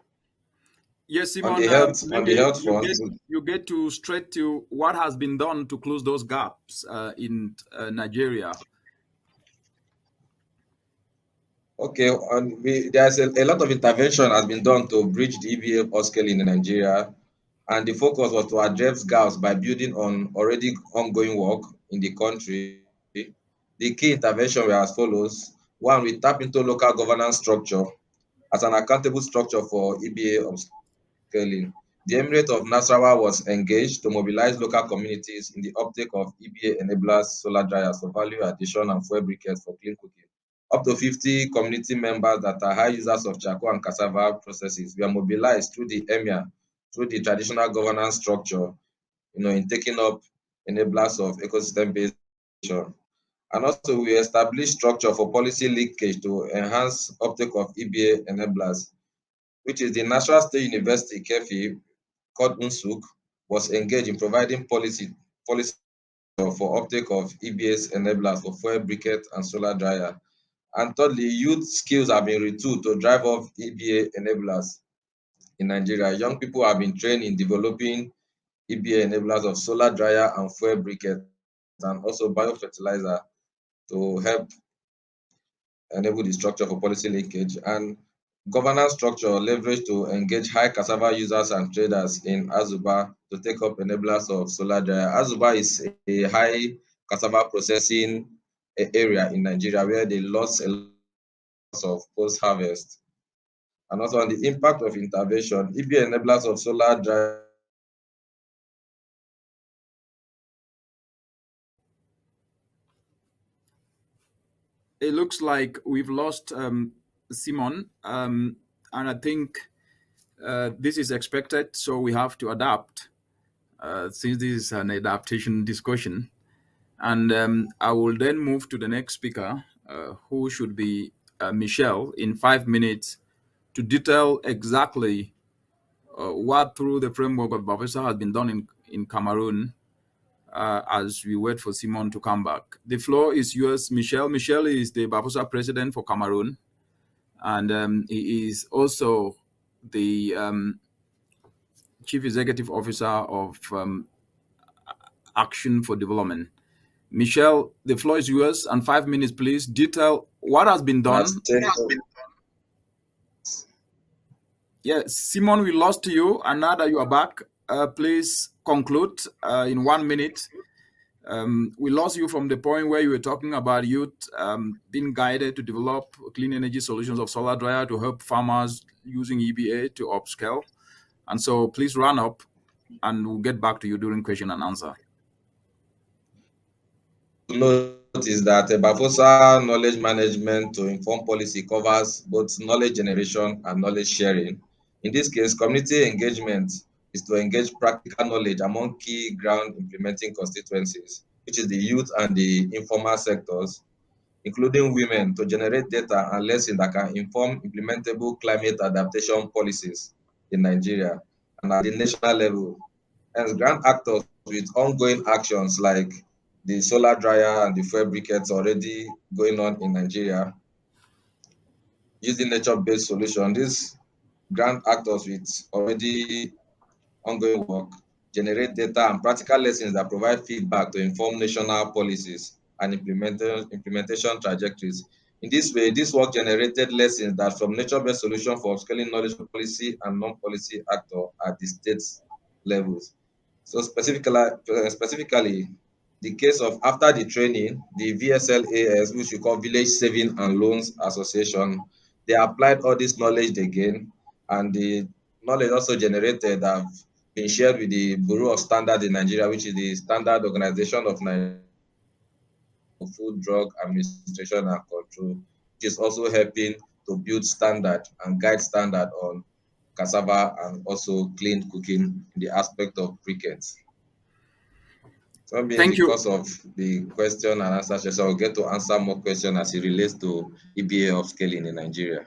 Yes, on Simon, the maybe health front, you get to straight to what has been done to close those gaps in Nigeria. okay, there's a lot of intervention has been done to bridge the EBA upscaling in Nigeria, and the focus was to address gaps by building on already ongoing work in the country. The key intervention were as follows. One, we tap into local governance structure as an accountable structure for EBA upscaling. The Emirate of Nasarawa was engaged to mobilize local communities in the uptake of EBA enablers, solar dryers for value addition, and fuel briquettes for clean cooking. Up to 50 community members that are high users of charcoal and cassava processes were mobilized through the emir, through the traditional governance structure, in taking up enablers of ecosystem-based action. And also, we established structure for policy linkage to enhance uptake of EBA enablers, which is the National State University, KEFI, called UNSUK, was engaged in providing policy for uptake of EBS enablers for fuel briquette and solar dryer. And thirdly, youth skills have been retooled to drive off EBA enablers in Nigeria. Young people have been trained in developing EBA enablers of solar dryer and fuel briquette, and also biofertilizer to help enable the structure for policy linkage. And governance structure leverage to engage high cassava users and traders in Azuba to take up enablers of solar dryer. Azuba is a high cassava processing area in Nigeria where they lost a lot of post-harvest. And also on the impact of intervention, EBA enablers of solar dryer It looks like we've lost Simon, and I think this is expected, so we have to adapt since this is an adaptation discussion. And I will then move to the next speaker, who should be Michelle, in 5 minutes to detail exactly what through the framework of EBAFOSA has been done in Cameroon as we wait for Simon to come back. The floor is yours, Michelle. Michelle is the EBAFOSA president for Cameroon, and he is also the chief executive officer of Action for Development. Michelle, the floor is yours, and 5 minutes, please. Detail what has been done. Yes, Simon, we lost you, and now that you are back, please conclude in 1 minute. We lost you from the point where you were talking about youth being guided to develop clean energy solutions of solar dryer to help farmers using EBA to upscale. And so please run up, and we'll get back to you during question and answer. Note is that EBAFOSA knowledge management to inform policy covers both knowledge generation and knowledge sharing. In this case, community engagement is to engage practical knowledge among key ground implementing constituencies, which is the youth and the informal sectors, including women, to generate data and lessons that can inform implementable climate adaptation policies in Nigeria and at the national level. And grant actors with ongoing actions like the solar dryer and the fuel briquettes already going on in Nigeria, using nature-based solution. These grant actors with already ongoing work generate data and practical lessons that provide feedback to inform national policies and implementation trajectories. In this way, this work generated lessons that from nature-based solution for upscaling knowledge of policy and non-policy actor at the state levels. So specifically, the case of after the training, the VSLAS, which we call Village Saving and Loans Association, they applied all this knowledge they gained, and the knowledge also generated have been shared with the Bureau of Standards in Nigeria, which is the standard organization of Nigeria Food, Drug Administration and Control, which is also helping to build standard and guide standard on cassava and also clean cooking in the aspect of briquettes. So maybe Thank you. because of the question and answer session, I'll get to answer more questions as it relates to EBA upscaling in Nigeria.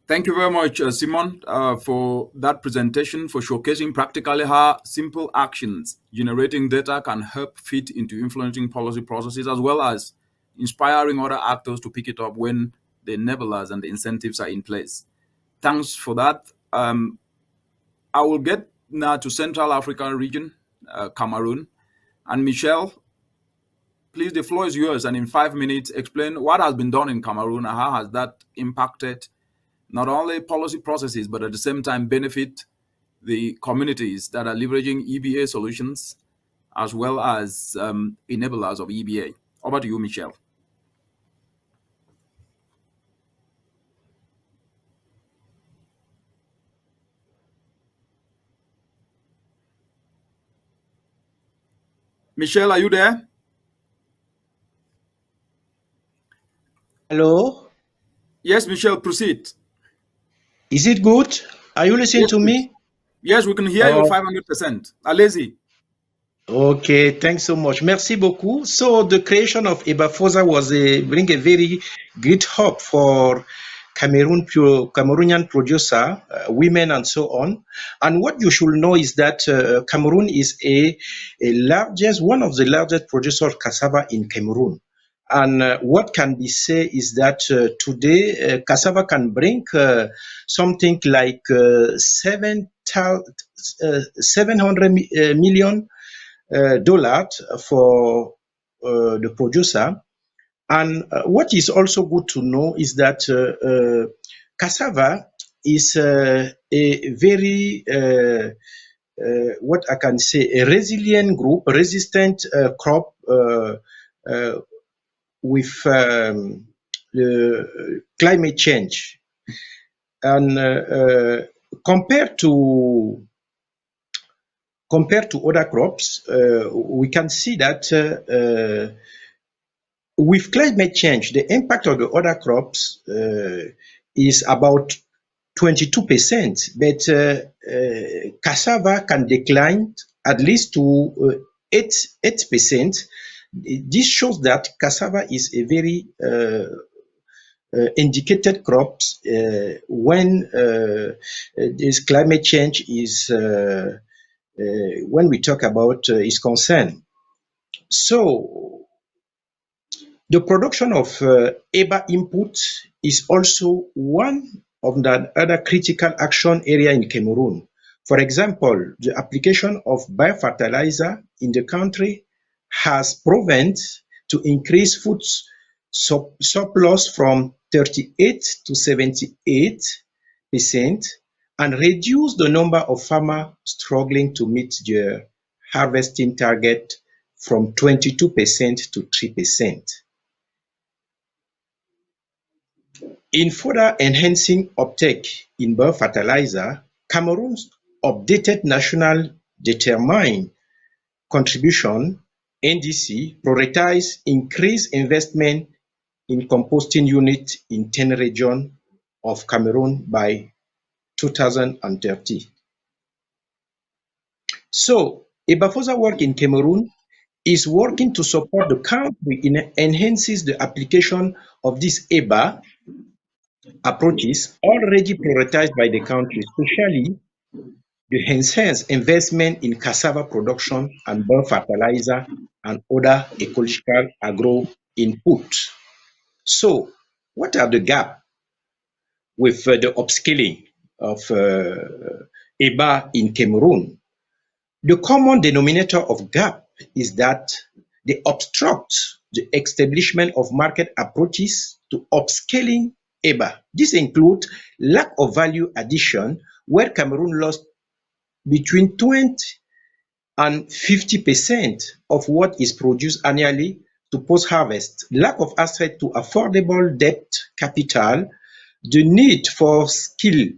Thank you very much, Simon, for that presentation, for showcasing practically how simple actions generating data can help fit into influencing policy processes, as well as inspiring other actors to pick it up when the enablers and the incentives are in place. Thanks for that. I will get now to Central African region, Cameroon. And Michelle, please, the floor is yours. And in 5 minutes, explain what has been done in Cameroon and how has that impacted not only policy processes, but at the same time benefit the communities that are leveraging EBA solutions, as well as enablers of EBA. Over to you, Michelle. Michelle, are you there? Hello? Yes, Michelle, proceed. Is it good? Are you listening Yes, to please. me? Yes, we can hear you 500%. Alezi. Okay, thanks so much. Merci beaucoup. So the creation of EBAFOSA was bring a very great hope for Cameroonian producer, women and so on. And what you should know is that Cameroon is one of the largest producers of cassava in Cameroon. And what can be said is that today cassava can bring something like 700 million dollars for the producer. And what is also good to know is that cassava is a very, what I can say, a resilient group, resistant crop with the climate change. And compared to other crops, we can see that with climate change, the impact of the other crops is about 22%, but cassava can decline at least to 8%. This shows that cassava is a very indicated crops when this climate change is when we talk about is concerned. So the production of EBA input is also one of the other critical action area in Cameroon. For example, the application of biofertilizer in the country has proven to increase food surplus from 38 to 78% and reduce the number of farmers struggling to meet their harvesting target from 22% to 3%. In further enhancing uptake in biofertilizer, Cameroon's updated national determined contribution NDC prioritize increased investment in composting unit in 10 regions of Cameroon by 2030. So, EBAFOSA work in Cameroon is working to support the country in enhances the application of these EBA approaches already prioritized by the country, especially the enhanced investment in cassava production and biofertilizer and other ecological agro input. So, what are the gaps with the upscaling of EBA in Cameroon? The common denominator of gap is that they obstruct the establishment of market approaches to upscaling EBA. This includes lack of value addition, where Cameroon lost between 20 and 50% of what is produced annually to post-harvest, lack of access to affordable debt capital, the need for skill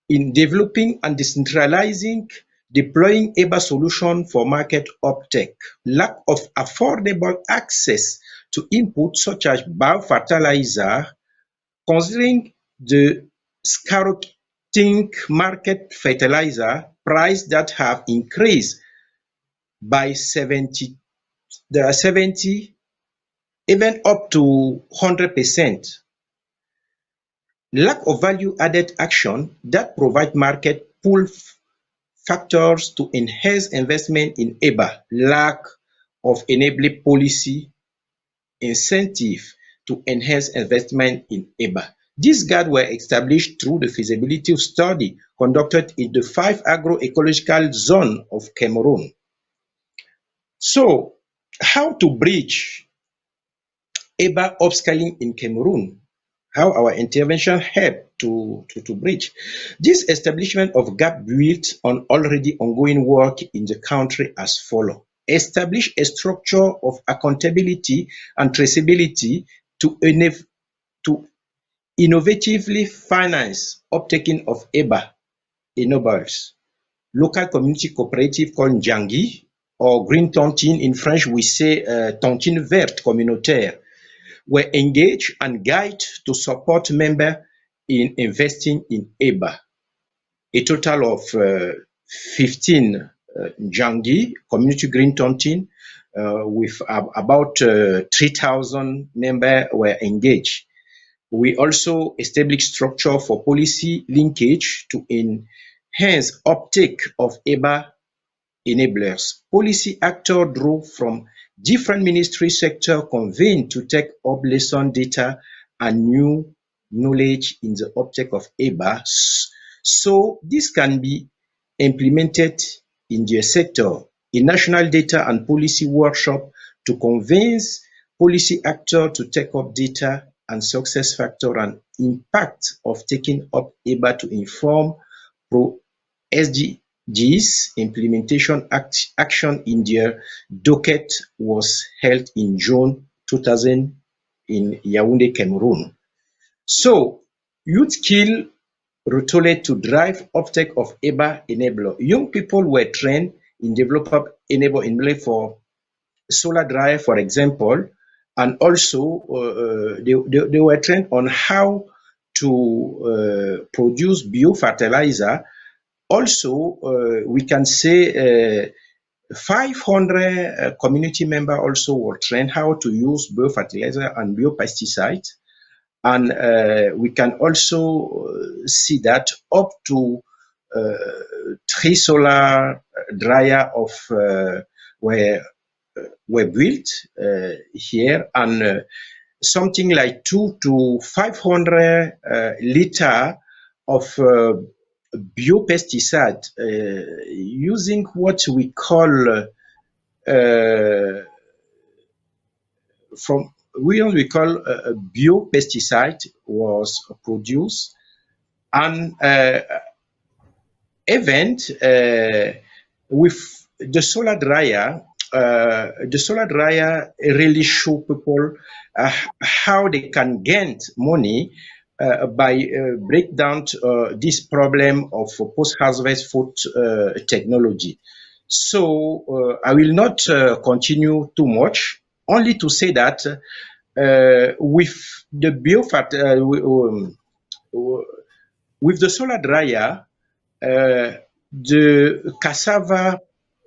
in developing and decentralizing, deploying EBA solution for market uptake, lack of affordable access to inputs such as biofertilizer, considering the scarcity think market fertilizer price that have increased by 70, there are 70, even up to 100%. Lack of value added action that provide market pull factors to enhance investment in EBA, lack of enabling policy incentive to enhance investment in EBA. These guides were established through the feasibility study conducted in the 5 agroecological zones of Cameroon. So, how to bridge EBA upscaling in Cameroon? How our intervention helped to bridge. This establishment of gap built on already ongoing work in the country as follows. Establish a structure of accountability and traceability to innovatively finance uptaking of EBA enables. Local community cooperative called Njangi or green tontine, in French we say tontine verte communautaire, were engaged and guided to support members in investing in EBA. A total of 15 Njangi community green tontine with about 3,000 members were engaged. We also established structure for policy linkage to enhance uptake of EBA enablers. Policy actors drew from different ministry sectors convened to take up lesson data and new knowledge in the uptake of EBA, so this can be implemented in their sector. A national data and policy workshop to convince policy actors to take up data and success factor and impact of taking up EBA to inform pro SDGs implementation action in their docket was held in June 2000 in Yaoundé, Cameroon. So, youth skill retooled to drive uptake of EBA enabler. Young people were trained in developing enabler for solar dryer, for example, and also they were trained on how to produce biofertilizer. Also, we can say 500 community members also were trained how to use biofertilizer and biopesticides. And we can also see that up to 3 solar dryer of were built here, and something like 200 to 500 liter of biopesticide using what we call biopesticide was produced, and event with the solar dryer. The solar dryer really show people how they can gain money by break down this problem of post-harvest food technology. So I will not continue too much, only to say that with the with the solar dryer, the cassava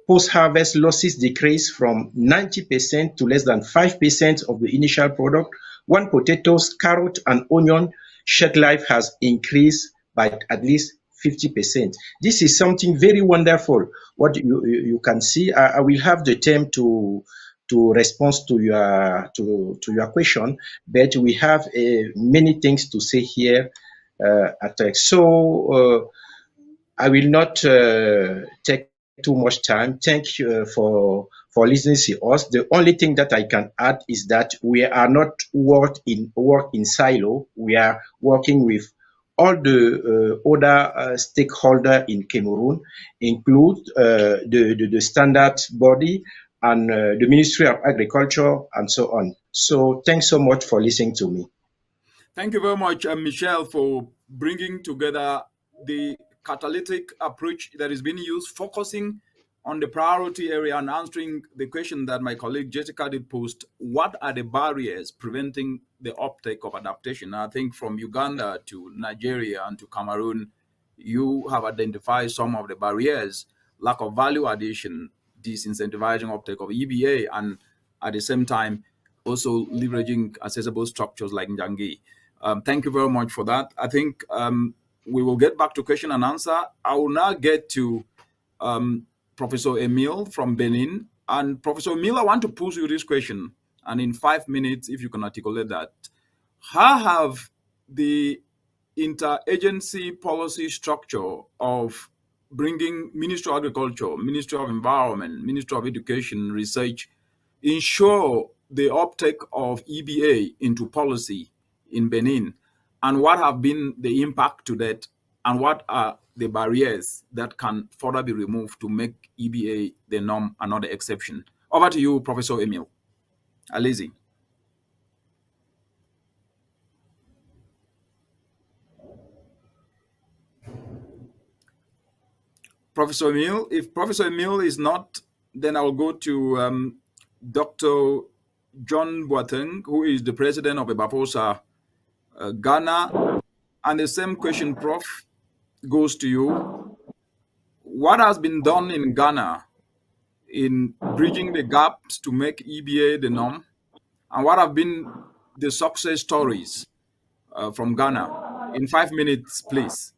post-harvest losses decreased from 90% to less than 5% of the initial product. One potatoes, carrot, and onion shelf life has increased by at least 50%. This is something very wonderful. What you can see, I will have the time to respond to your question, but we have many things to say here. So I will not take too much time. Thank you for listening to us. The only thing that I can add is that we are not work in silo. We are working with all the other stakeholders in Cameroon, include the standard body and the Ministry of Agriculture and so on. So thanks so much for listening to me. Thank you very much, Michel, for bringing together the catalytic approach that is being used, focusing on the priority area and answering the question that my colleague Jessica did post. What are the barriers preventing the uptake of adaptation? I think from Uganda to Nigeria and to Cameroon, you have identified some of the barriers, lack of value addition, disincentivizing uptake of EBA, and at the same time, also leveraging accessible structures like Njangi. Thank you very much for that. I think we will get back to question and answer. I will now get to Professor Emile from Benin. And Professor Emile, I want to pose you this question. And in 5 minutes, if you can articulate that, how have the interagency policy structure of bringing Ministry of Agriculture, Ministry of Environment, Ministry of Education, Research, ensure the uptake of EBA into policy in Benin? And what have been the impact to that? And what are the barriers that can further be removed to make EBA the norm and not the exception? Over to you, Professor Emile. Alizi. Professor Emile. If Professor Emile is not, then I'll go to Dr. John Boateng, who is the president of EBAFOSA Ghana. And the same question, Prof, goes to you. What has been done in Ghana in bridging the gaps to make EBA the norm? And what have been the success stories from Ghana? In 5 minutes, please.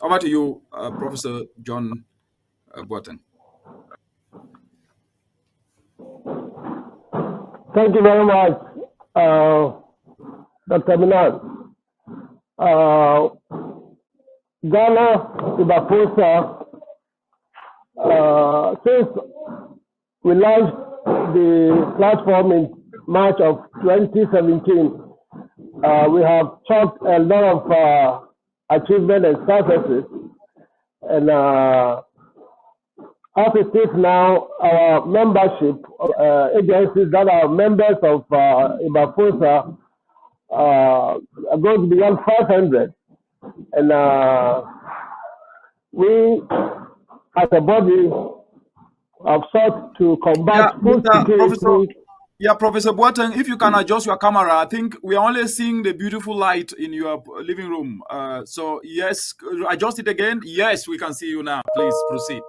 Over to you, Professor John Boateng. Thank you very much, Dr. Minan. Ghana, EBAFOSA, since we launched the platform in March of 2017, we have chalked a lot of achievement and successes. And as it is now, our membership agencies that are members of EBAFOSA are going to beyond 500. And we, as a body, have sought to combat food security. Professor Boateng, if you can adjust your camera, I think we are only seeing the beautiful light in your living room. So yes, adjust it again. Yes, we can see you now. Please proceed.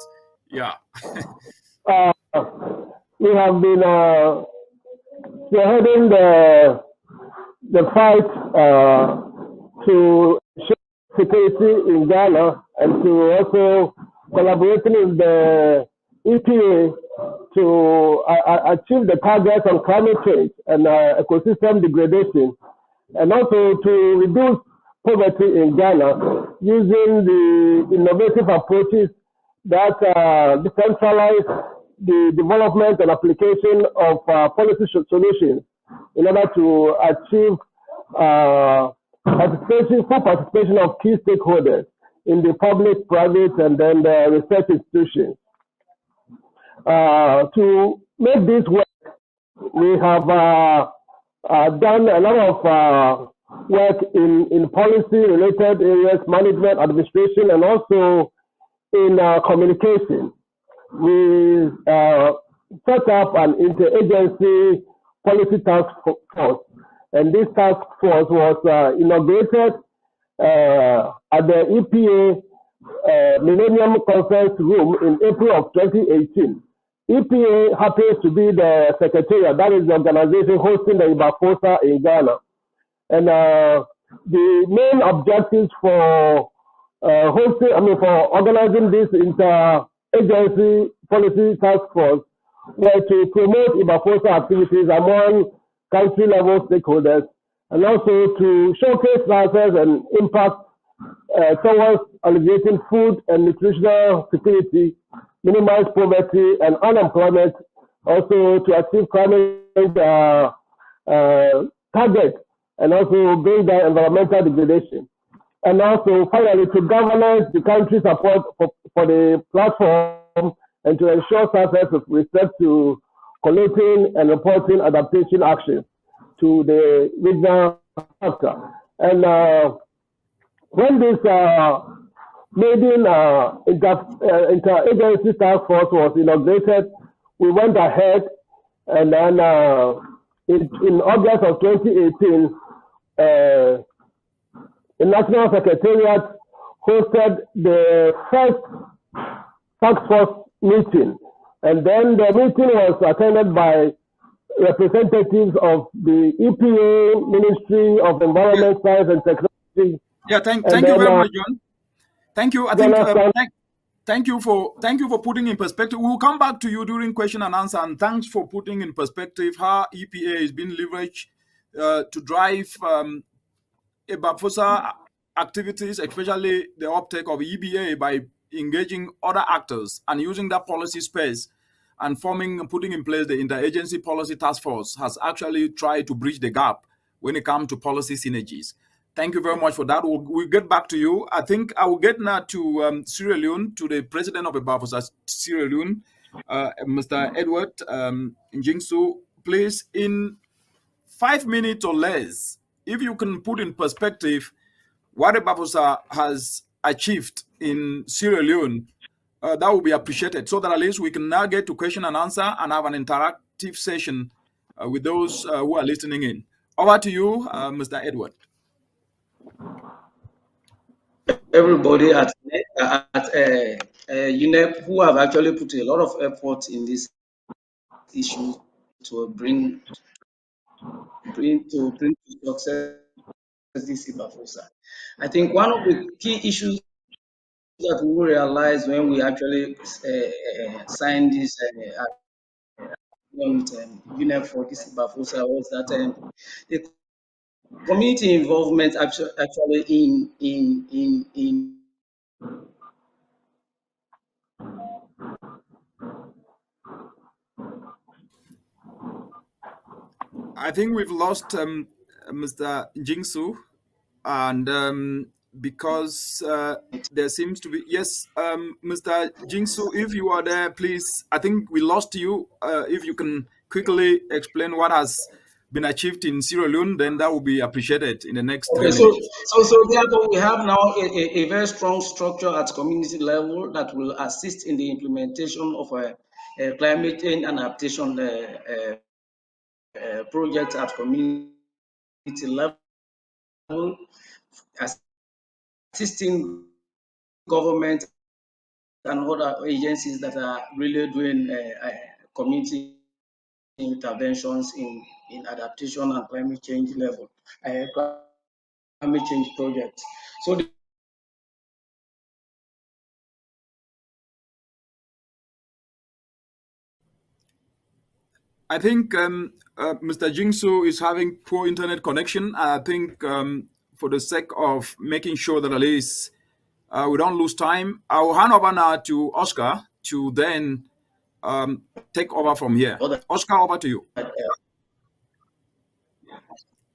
Yeah. We have been spearheading the fight to ensure security in Ghana and to also collaborating with the EPA to achieve the targets on climate change and ecosystem degradation, and also to reduce poverty in Ghana using the innovative approaches that decentralize the development and application of policy solutions in order to achieve full participation of key stakeholders in the public, private, and then the research institutions. To make this work, we have done a lot of work in policy-related areas, management, administration, and also in communication. We set up an interagency policy task force, and this task force was inaugurated at the EPA Millennium Conference Room in April of 2018. EPA happens to be the secretariat, that is the organization hosting the EBAFOSA in Ghana. And the main objectives for organizing this interagency policy task force were to promote EBAFOSA activities among country-level stakeholders, and also to showcase success and impact towards alleviating food and nutritional security, minimize poverty and unemployment, also to achieve climate targets, and also bring down environmental degradation. And also, finally, to governance the country support for the platform and to ensure success with respect to collating and reporting adaptation actions to the regional sector. And when this maiden interagency task force was inaugurated, we went ahead, and then in August of 2018, the National Secretariat hosted the first task force meeting. And then the meeting was attended by representatives of the EPA, Ministry of Environment, Science and Technology. Yeah, thank you very much, John. Thank you. I think thank you for putting in perspective. We'll come back to you during question and answer. And thanks for putting in perspective how EPA is being leveraged to drive EBAFOSA activities, especially the uptake of EBA, by engaging other actors and using that policy space and putting in place the interagency policy task force has actually tried to bridge the gap when it comes to policy synergies. Thank you very much for that. We'll get back to you. I think I will get now to Sierra Leone, to the president of EBAFOSA Sierra Leone, Mr. Edward Njingsu. Please, in 5 minutes or less, if you can put in perspective what EBAFOSA has achieved in Sierra Leone, that will be appreciated, so that at least we can now get to question and answer and have an interactive session with those who are listening in. Over to you, Mr. Edward. Everybody at UNEP who have actually put a lot of effort in this issue to bring to success this EBAFOSA. I think one of the key issues that we realized when we actually signed this UNEP for this EBAFOSA was that the community involvement actually in I think we've lost Mr. Njingsu, and because there seems to be, yes, Mr. Njingsu, if you are there, please, I think we lost you. If you can quickly explain what has been achieved in Sierra Leone, then that will be appreciated in the next 3 minutes. So therefore we have now a very strong structure at community level that will assist in the implementation of a climate change and adaptation project at community level, assisting government and other agencies that are really doing community interventions in adaptation and climate change level, climate change projects. So I think Mr. Njingsu is having poor internet connection. I think for the sake of making sure that at least we don't lose time, I will hand over now to Oscar to then take over from here. Oscar, over to you.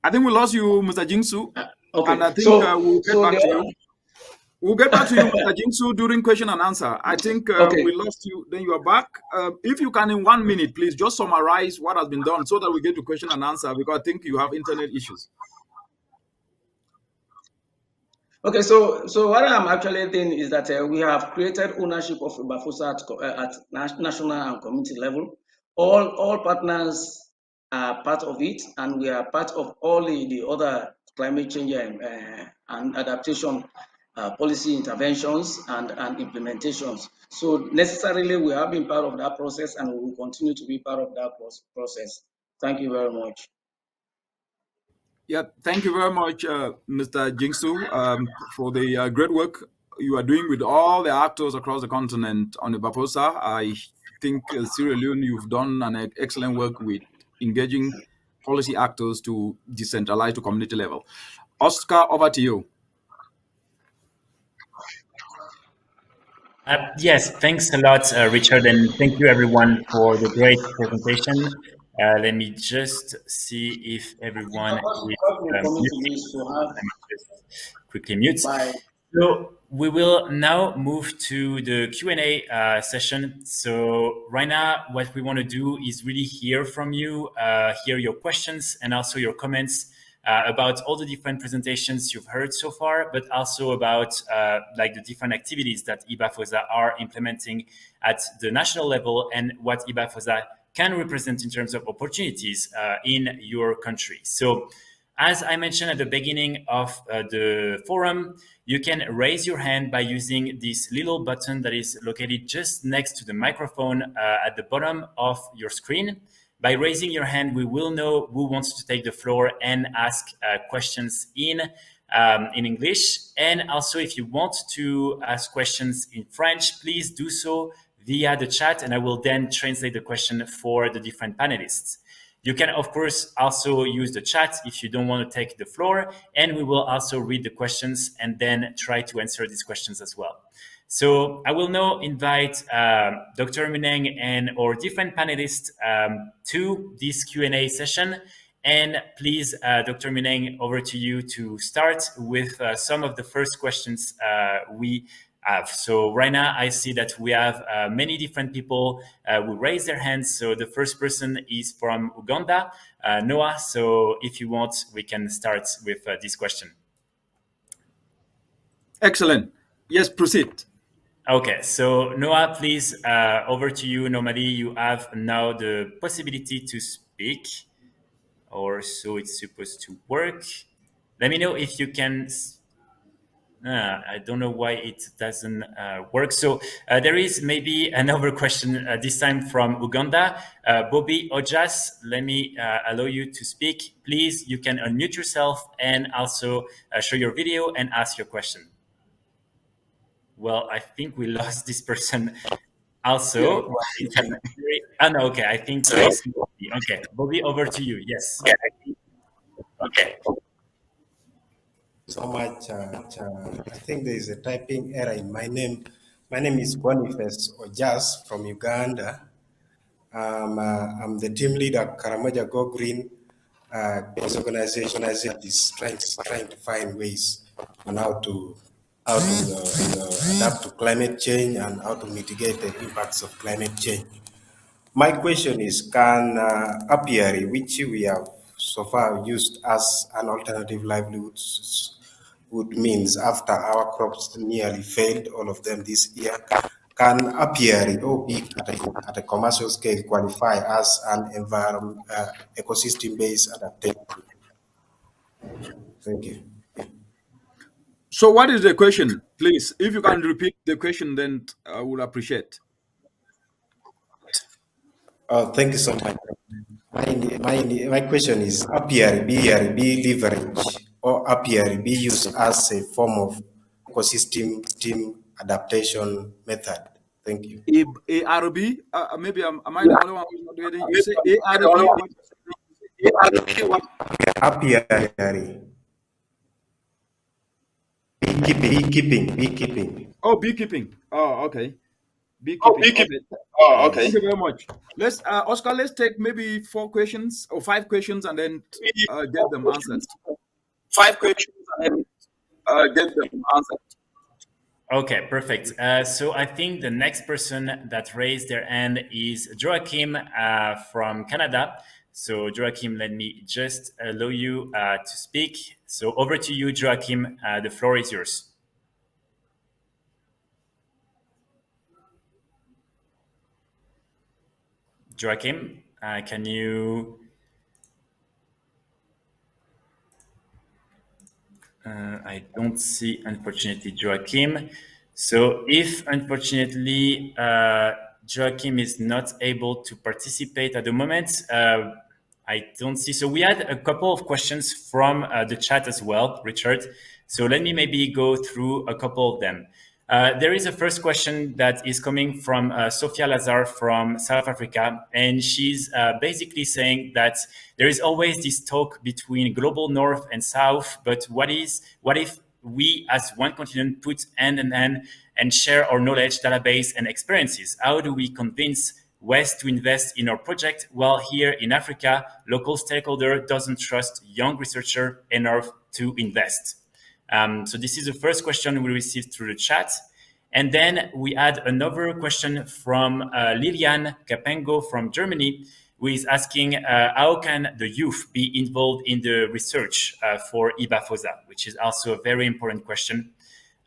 I think we lost you, Mr. Njingsu, okay. And I think we'll get back to you. We'll get back to you, Mr. Njingsu, during question and answer. I think okay. We lost you, then you are back. If you can, in 1 minute, please, just summarize what has been done so that we get to question and answer, because I think you have internet issues. Okay, so what I'm actually thinking is that we have created ownership of EBAFOSA at national and community level. All partners are part of it, and we are part of all the other climate change and adaptation policy interventions and implementations. So necessarily we have been part of that process, and we will continue to be part of that process. Thank you very much. Yeah, thank you very much, Mr. Njingsu, for the great work you are doing with all the actors across the continent on EBAFOSA. I think Sierra Leone, you've done an excellent work with engaging policy actors to decentralize to community level. Oscar, over to you. Yes, thanks a lot, Richard, and thank you everyone for the great presentation. Let me just see if everyone is muted. Let me just quickly mute. So we will now move to the Q&A session. So right now, what we want to do is really hear from you, hear your questions and also your comments about all the different presentations you've heard so far, but also about like the different activities that EBAFOSA are implementing at the national level and what EBAFOSA can represent in terms of opportunities in your country. So As I mentioned at the beginning of the forum, you can raise your hand by using this little button that is located just next to the microphone at the bottom of your screen. By raising your hand, we will know who wants to take the floor and ask questions in English. And also, if you want to ask questions in French, please do so via the chat, and I will then translate the question for the different panelists. You can, of course, also use the chat if you don't want to take the floor, and we will also read the questions and then try to answer these questions as well. So I will now invite Dr. Muneng and our different panelists to this Q&A session. And please, Dr. Muneng, over to you to start with some of the first questions we have. So right now I see that we have many different people who raise their hands. So the first person is from Uganda, Noah. So if you want, we can start with this question. Excellent. Yes, proceed. Okay, so Noah, please, over to you. Normally you have now the possibility to speak, or so it's supposed to work. Let me know if you can. I don't know why it doesn't work. So there is maybe another question, this time from Uganda. Bobby Ojas, let me allow you to speak. Please, you can unmute yourself and also show your video and ask your question. Well, I think we lost this person also. No, okay, I think it's okay. Bobby, over to you. Yes. Okay. So much. I think there is a typing error in my name. My name is Boniface Ojas from Uganda. I'm the team leader at Karamoja Go Green. This organization is trying to find ways on how to adapt to climate change and how to mitigate the impacts of climate change. My question is, can apiary, which we have so far used as an alternative livelihoods means after our crops nearly failed, all of them this year, can apiary or big at a commercial scale qualify as an ecosystem-based adaptation? Thank you. So what is the question, please? If you can repeat the question, then I would appreciate. Oh, thank you so much. My question is, apiary be leverage or apiary be used as a form of ecosystem adaptation method? Thank you. ARB? Maybe am I the only one who's not getting? You say ARB? Apiary. Beekeeping. Oh, beekeeping. Oh, okay. Beekeeping. Okay. Thank you very much. Let's, Oscar, let's take maybe 4 questions or 5 questions and then get them answered. 5 questions and then get them answered. Okay, perfect. So I think the next person that raised their hand is Joachim from Canada. So Joachim, let me just allow you to speak. So over to you, Joachim. The floor is yours. Joachim, can you? I don't see, unfortunately, Joachim. So if, unfortunately, Joachim is not able to participate at the moment, I don't see. So we had a couple of questions from the chat as well, Richard. So let me maybe go through a couple of them. There is a first question that is coming from Sophia Lazar from South Africa, and she's basically saying that there is always this talk between global north and south, but what if we as one continent put hand in hand and share our knowledge, database, and experiences? How do we convince West to invest in our project while here in Africa, local stakeholder doesn't trust young researcher enough to invest? So this is the first question we received through the chat. And then we had another question from Lilian Capengo from Germany, who is asking how can the youth be involved in the research for EBAFOSA, which is also a very important question.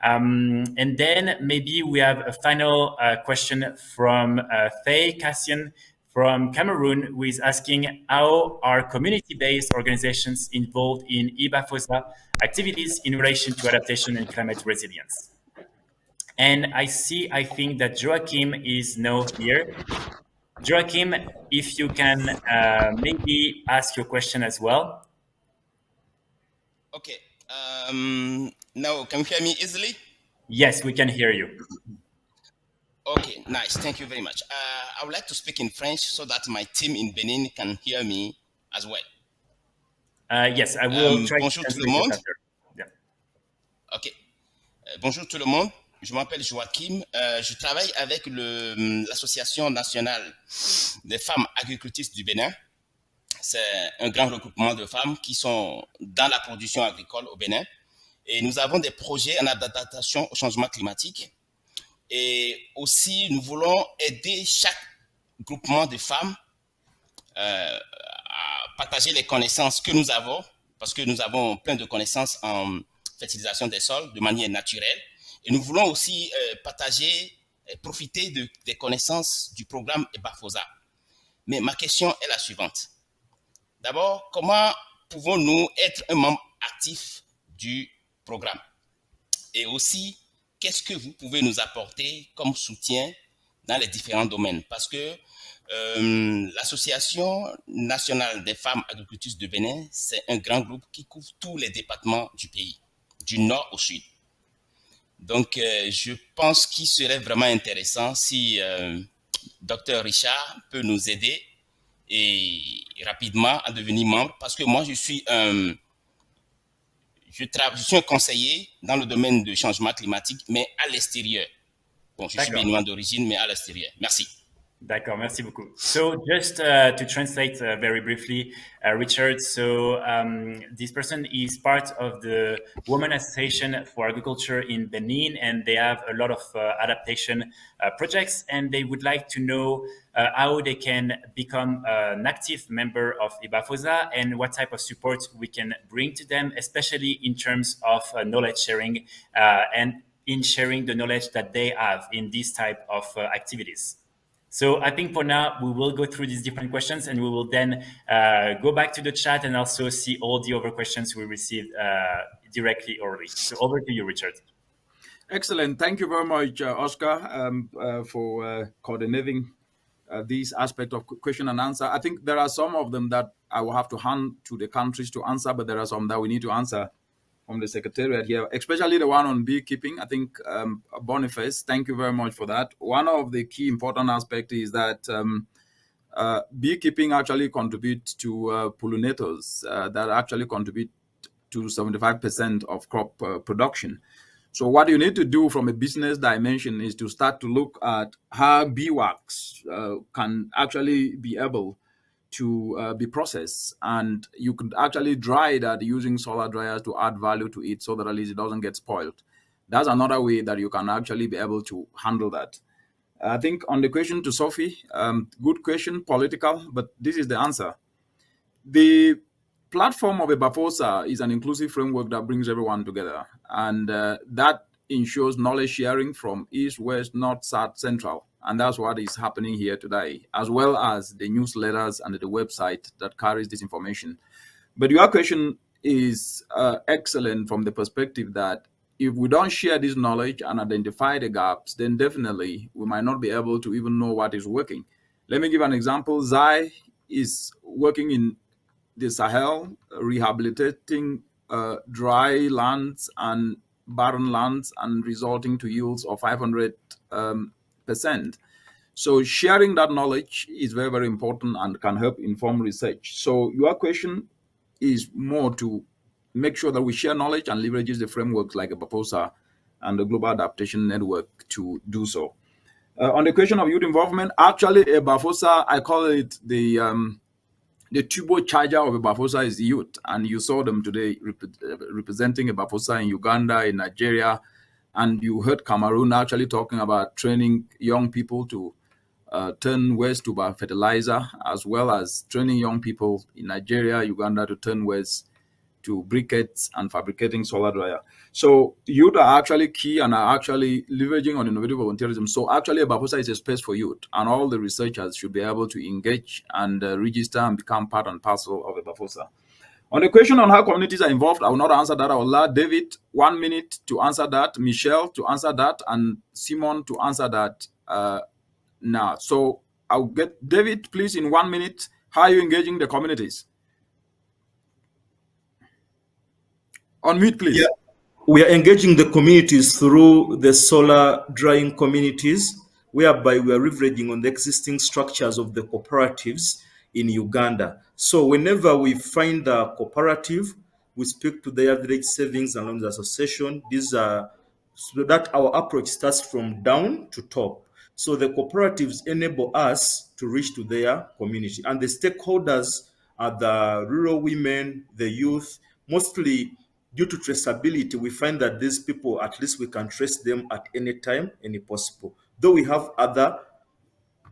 And then maybe we have a final question from Faye Cassian from Cameroon, who is asking how are community-based organizations involved in EBAFOSA activities in relation to adaptation and climate resilience. And I think that Joachim is now here. Joachim, if you can maybe ask your question as well. Okay. Now, can you hear me easily? Yes, we can hear you. Okay, nice. Thank you very much. I would like to speak in French so that my team in Benin can hear me as well. Yes, I will try bonjour to tout le monde. Yeah. Ok. Bonjour tout le monde. Je m'appelle Joachim. Je travaille avec l'Association nationale des femmes agricultrices du Bénin. C'est un grand regroupement de femmes qui sont dans la production agricole au Bénin. Et nous avons des projets en adaptation au changement climatique. Et aussi, nous voulons aider chaque groupement de femmes à partager les connaissances que nous avons, parce que nous avons plein de connaissances en fertilisation des sols de manière naturelle. Et nous voulons aussi partager, profiter des connaissances du programme EBAFOSA. Mais ma question est la suivante. D'abord, comment pouvons-nous être un membre actif du programme? Et aussi, qu'est-ce que vous pouvez nous apporter comme soutien dans les différents domaines? Parce que l'Association nationale des femmes agricultrices de Bénin, c'est un grand groupe qui couvre tous les départements du pays, du nord au sud. Donc, je pense qu'il serait vraiment intéressant si Dr Richard peut nous aider et rapidement à devenir membre, parce que moi, je suis un conseiller dans le domaine du changement climatique, mais à l'extérieur. Bon, je suis béninois d'origine, mais à l'extérieur. Merci. D'accord, merci beaucoup. So just to translate very briefly, Richard, so this person is part of the Women Association for Agriculture in Benin, and they have a lot of adaptation projects, and they would like to know how they can become an active member of EBAFOSA and what type of support we can bring to them, especially in terms of knowledge sharing and in sharing the knowledge that they have in these type of activities. So I think for now, we will go through these different questions and we will then go back to the chat and also see all the other questions we received directly already. So over to you, Richard. Excellent. Thank you very much, Oscar, for coordinating these aspects of question and answer. I think there are some of them that I will have to hand to the countries to answer, but there are some that we need to answer from the Secretariat here, especially the one on beekeeping. I think Boniface, thank you very much for that. One of the key important aspects is that beekeeping actually contributes to pollinators that actually contribute to 75% of crop production. So what you need to do from a business dimension is to start to look at how beeswax can actually be able to be processed, and you could actually dry that using solar dryers to add value to it so that at least it doesn't get spoiled. That's another way that you can actually be able to handle that. I think on the question to Sophie, good question, political, but this is the answer. The platform of EBAFOSA is an inclusive framework that brings everyone together, and that ensures knowledge sharing from east, west, north, south, central. And that's what is happening here today, as well as the newsletters and the website that carries this information. But your question is excellent from the perspective that if we don't share this knowledge and identify the gaps, then definitely we might not be able to even know what is working. Let me give an example. Zai is working in the Sahel, rehabilitating dry lands and barren lands and resulting to yields of 500%. So sharing that knowledge is very, very important and can help inform research. So your question is more to make sure that we share knowledge and leverages the frameworks like EBAFOSA and the Global Adaptation Network to do so. On the question of youth involvement, actually EBAFOSA, I call it the turbocharger of EBAFOSA is the youth, and you saw them today representing EBAFOSA in Uganda, in Nigeria, and you heard Cameroon actually talking about training young people to turn waste to fertilizer, as well as training young people in Nigeria, Uganda to turn waste to briquettes and fabricating solar dryer. So youth are actually key and are actually leveraging on innovative volunteerism. So actually, EBAFOSA is a space for youth, and all the researchers should be able to engage and register and become part and parcel of EBAFOSA. On the question on how communities are involved, I will not answer that. I will allow David 1 minute to answer that, Michelle to answer that, and Simon to answer that now. So I'll get David, please, in 1 minute. How are you engaging the communities? On mute, please. Yeah. We are engaging the communities through the solar drying communities, whereby we are leveraging on the existing structures of the cooperatives in Uganda. So whenever we find a cooperative, we speak to their village savings and loans association. These are so that our approach starts from down to top. So the cooperatives enable us to reach to their community, and the stakeholders are the rural women, the youth, mostly. Due to traceability, we find that these people, at least we can trace them at any time, any possible. Though we have other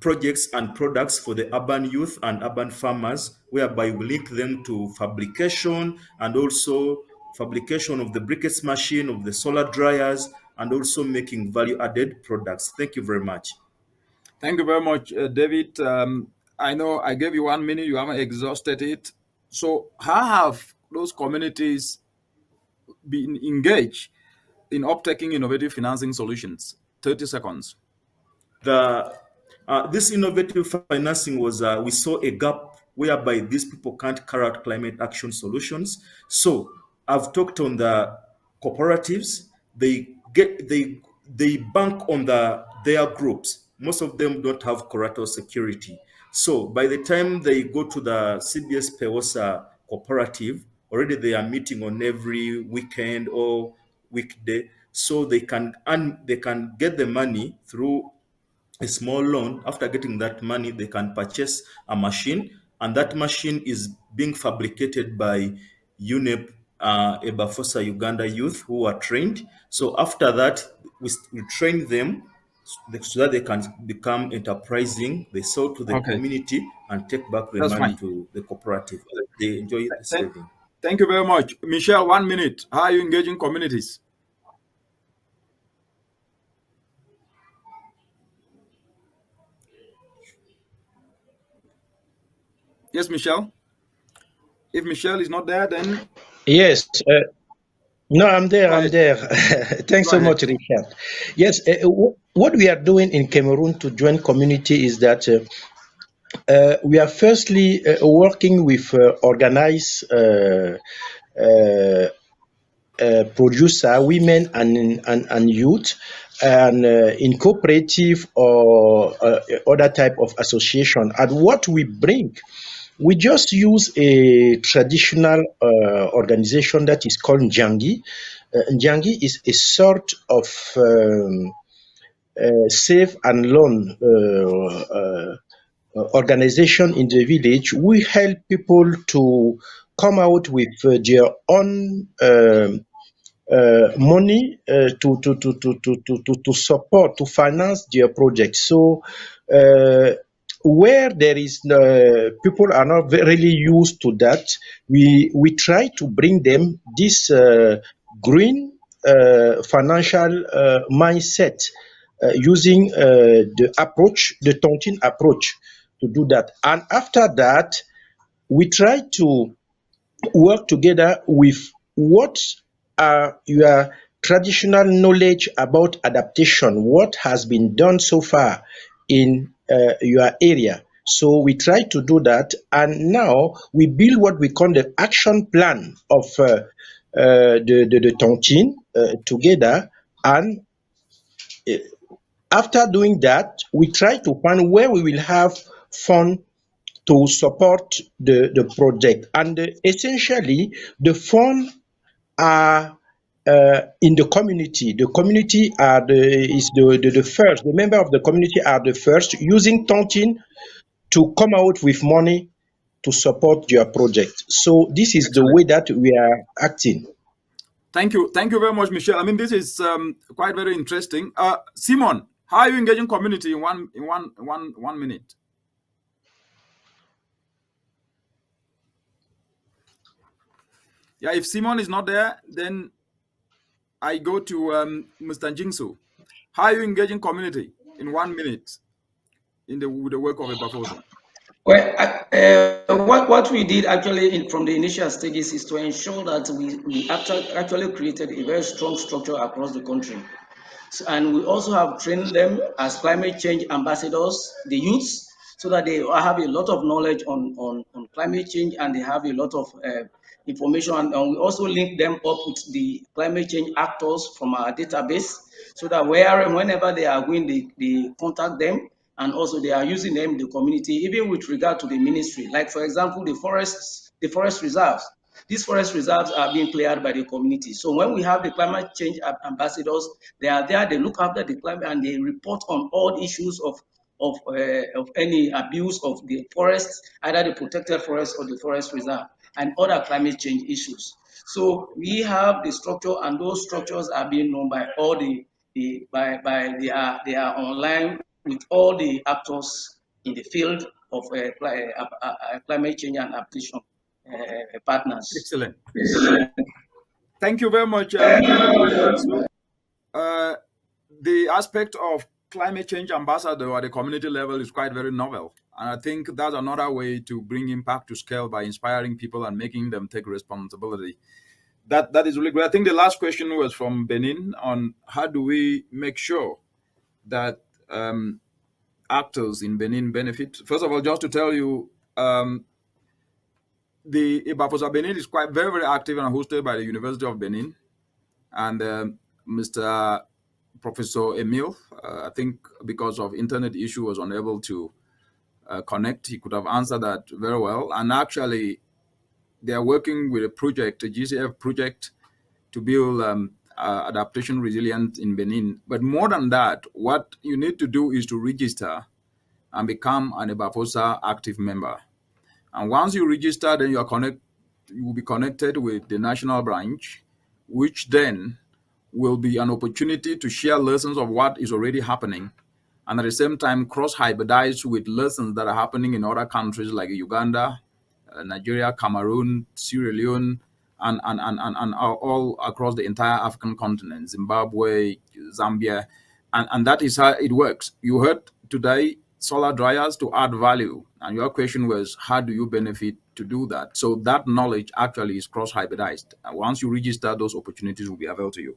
projects and products for the urban youth and urban farmers, whereby we link them to fabrication and also fabrication of the briquettes machine, of the solar dryers, and also making value-added products. Thank you very much. Thank you very much, David. I know I gave you 1 minute, you haven't exhausted it. So how have those communities been engaged in uptaking innovative financing solutions? 30 seconds. This innovative financing was, we saw a gap whereby these people can't carry out climate action solutions. So I've talked on the cooperatives. They bank on their groups. Most of them don't have collateral security. So by the time they go to the CBS Pewosa cooperative, already they are meeting on every weekend or weekday, so they can get the money through a small loan. After getting that money, they can purchase a machine, and that machine is being fabricated by UNEP, EBAFOSA Uganda youth who are trained. So after that, we train them so that they can become enterprising. They sell to the community and take back the money to the cooperative. They enjoy the saving. Thank you very much. Michelle, 1 minute. How are you engaging communities? Yes, Michelle? If Michelle is not there, then... Yes. No, I'm there. I'm there. Thanks so much, Richard. Yes, what we are doing in Cameroon to join community is that we are firstly working with organized producer, women and youth, and in cooperative or other type of association. And what we bring, we just use a traditional organization that is called Njangi. Njangi is a sort of save and loan organization in the village. We help people to come out with their own money to support, to finance their project. So where there is people are not really used to that, we try to bring them this green financial mindset using the approach, the tontine approach, to do that. And after that, we try to work together with what are your traditional knowledge about adaptation, what has been done so far in your area. So we try to do that, and now we build what we call the action plan of the tontine together. And after doing that, we try to find where we will have fund to support the project. And essentially, the fund are in the community. The community is the first. The member of the community are the first using tontine to come out with money to support your project. So this is the way that we are acting. Thank you very much, Michelle. I mean, this is quite very interesting. Simon, how are you engaging community in one minute? Yeah, if Simon is not there, then I go to Mr. Jingsu. How are you engaging community in 1 minute with the work of EBAFOSA? Well, what we did actually from the initial stages is to ensure that we actually created a very strong structure across the country. And we also have trained them as climate change ambassadors, the youths, so that they have a lot of knowledge on climate change, and they have a lot of information. And we also link them up with the climate change actors from our database, so that whenever they are going, they contact them, and also they are using them in the community, even with regard to the ministry. Like, for example, the forest reserves. These forest reserves are being cleared by the community. So when we have the climate change ambassadors, they are there, they look after the climate, and they report on all issues of any abuse of the forests, either the protected forest or the forest reserve, and other climate change issues. So we have the structure, and those structures are being known by all they are online with all the actors in the field of climate change and adaptation partners. Excellent. Thank you very much. The aspect of climate change ambassador at the community level is quite very novel. And I think that's another way to bring impact to scale by inspiring people and making them take responsibility. That is really great. I think the last question was from Benin on how do we make sure that actors in Benin benefit. First of all, just to tell you, the EBAFOSA Benin is very, very active and hosted by the University of Benin. And Mr. Professor Emil, I think because of internet issue, was unable to connect. He could have answered that very well. And actually, they are working with a project, a GCF project, to build adaptation resilience in Benin. But more than that, what you need to do is to register and become an EBAFOSA active member. And once you register, then you will be connected with the national branch, which then will be an opportunity to share lessons of what is already happening, and at the same time cross-hybridize with lessons that are happening in other countries like Uganda, Nigeria, Cameroon, Sierra Leone, and all across the entire African continent, Zimbabwe, Zambia, and that is how it works. You heard today solar dryers to add value, and your question was, how do you benefit to do that? So that knowledge actually is cross-hybridized. Once you register, those opportunities will be available to you.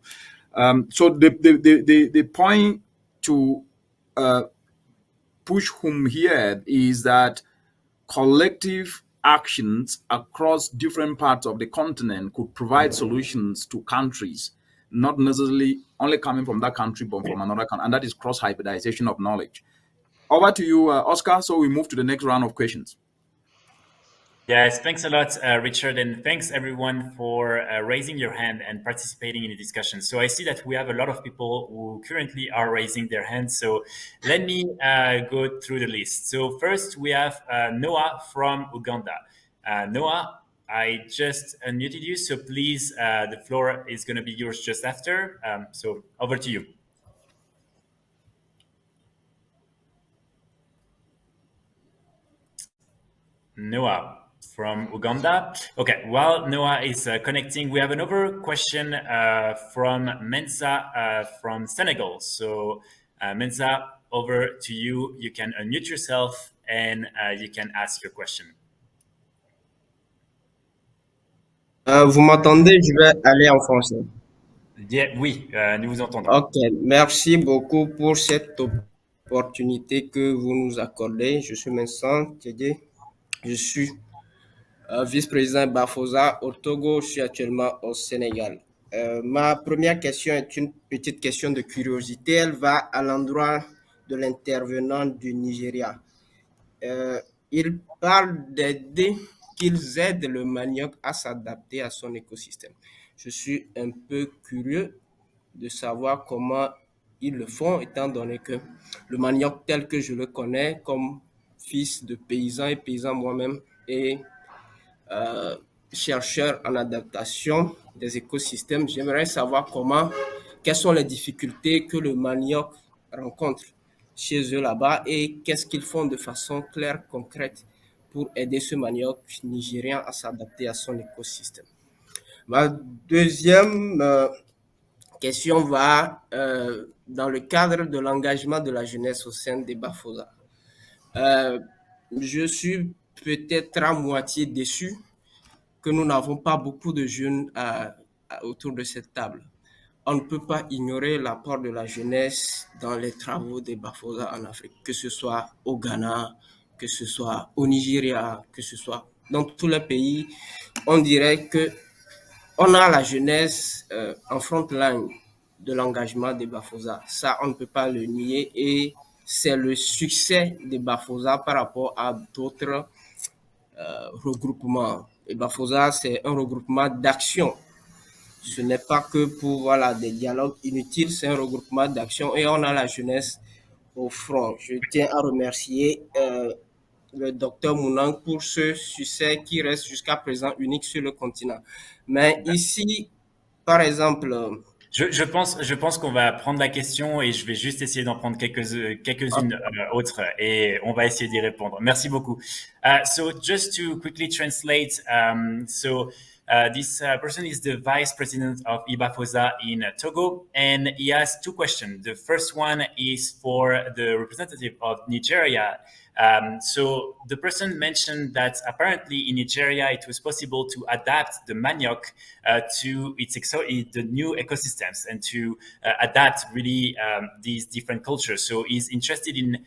So the point to push home here is that collective actions across different parts of the continent could provide solutions to countries, not necessarily only coming from that country, but from another country, and that is cross-hybridization of knowledge. Over to you, Oscar, so we move to the next round of questions. Yes, thanks a lot, Richard, and thanks everyone for raising your hand and participating in the discussion. So I see that we have a lot of people who currently are raising their hands. So let me go through the list. So first we have Noah from Uganda. Noah, I just unmuted you, so please, the floor is going to be yours just after. So over to you. Noah from Uganda. Okay, while Noah is connecting, we have another question from Mensa from Senegal. So Mensa, over to you. You can unmute yourself and you can ask your question. Vous m'entendez? Je vais aller en français. Oui, nous vous entendons. Ok, merci beaucoup pour cette opportunité que vous nous accordez. Je suis Vincent Tchédé. Je suis vice-président EBAFOSA au Togo. Je suis actuellement au Sénégal. Ma première question est une petite question de curiosité. Elle va à l'endroit de l'intervenant du Nigeria. Il parle d'aider, qu'ils aident le manioc à s'adapter à son écosystème. Je suis un peu curieux de savoir comment ils le font, étant donné que le manioc tel que je le connais, comme fils de paysan et paysan moi-même, et chercheur en adaptation des écosystèmes, j'aimerais savoir quelles sont les difficultés que le manioc rencontre chez eux là-bas et qu'est-ce qu'ils font de façon claire, concrète pour aider ce manioc nigérien à s'adapter à son écosystème. Ma deuxième question va dans le cadre de l'engagement de la jeunesse au sein des BAFOSA. Je suis peut-être à moitié déçu que nous n'avons pas beaucoup de jeunes autour de cette table. On ne peut pas ignorer l'apport de la jeunesse dans les travaux des BAFOSA en Afrique, que ce soit au Ghana, que ce soit au Nigeria, que ce soit dans tous les pays. On dirait que on a la jeunesse en front line de l'engagement des BAFOSA. Ça, on ne peut pas le nier et c'est le succès des BAFOSA par rapport à d'autres regroupements. Et BAFOSA, c'est un regroupement d'action. Ce n'est pas que pour des dialogues inutiles, c'est un regroupement d'action et on a la jeunesse au front. Je tiens à remercier le docteur Mounang pour ce succès qui reste jusqu'à présent unique sur le continent. Mais ici, par exemple... Je pense qu'on va prendre la question et je vais juste essayer d'en prendre quelques-unes autres et on va essayer d'y répondre. Merci beaucoup. So just to quickly translate, this person is the vice president of EBAFOSA in Togo, and he has two questions. The first one is for the representative of Nigeria. So the person mentioned that apparently in Nigeria it was possible to adapt the manioc to the new ecosystems and to adapt really these different cultures. So he's interested in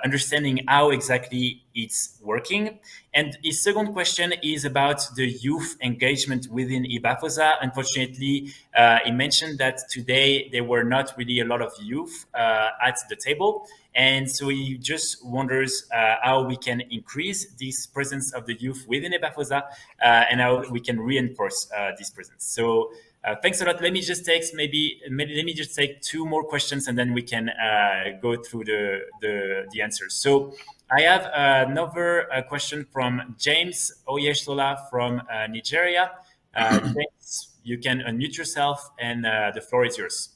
understanding how exactly it's working. And his second question is about the youth engagement within EBAFOSA. Unfortunately, he mentioned that today there were not really a lot of youth at the table. And so he just wonders how we can increase this presence of the youth within EBAFOSA and how we can reinforce this presence. So thanks a lot. Let me just take two more questions and then we can go through the answers. So I have another question from James Oyeshola from Nigeria. James, you can unmute yourself and the floor is yours.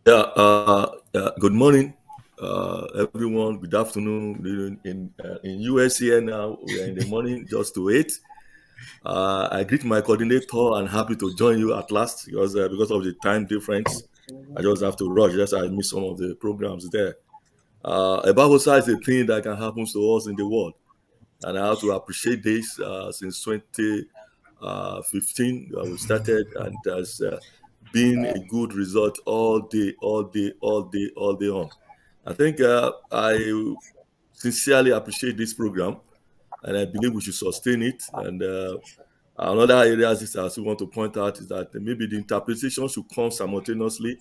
Good morning, everyone. Good afternoon. In US here now, we are in the morning, just to 8. I greet my coordinator and happy to join you at last because of the time difference. I just have to rush. Just I missed some of the programs there. EBAFOSA is a thing that can happen to us in the world, and I have to appreciate this since 2015 we started, and has been a good result all day on. I think I sincerely appreciate this program, and I believe we should sustain it. And another areas I still want to point out is that maybe the interpretation should come simultaneously.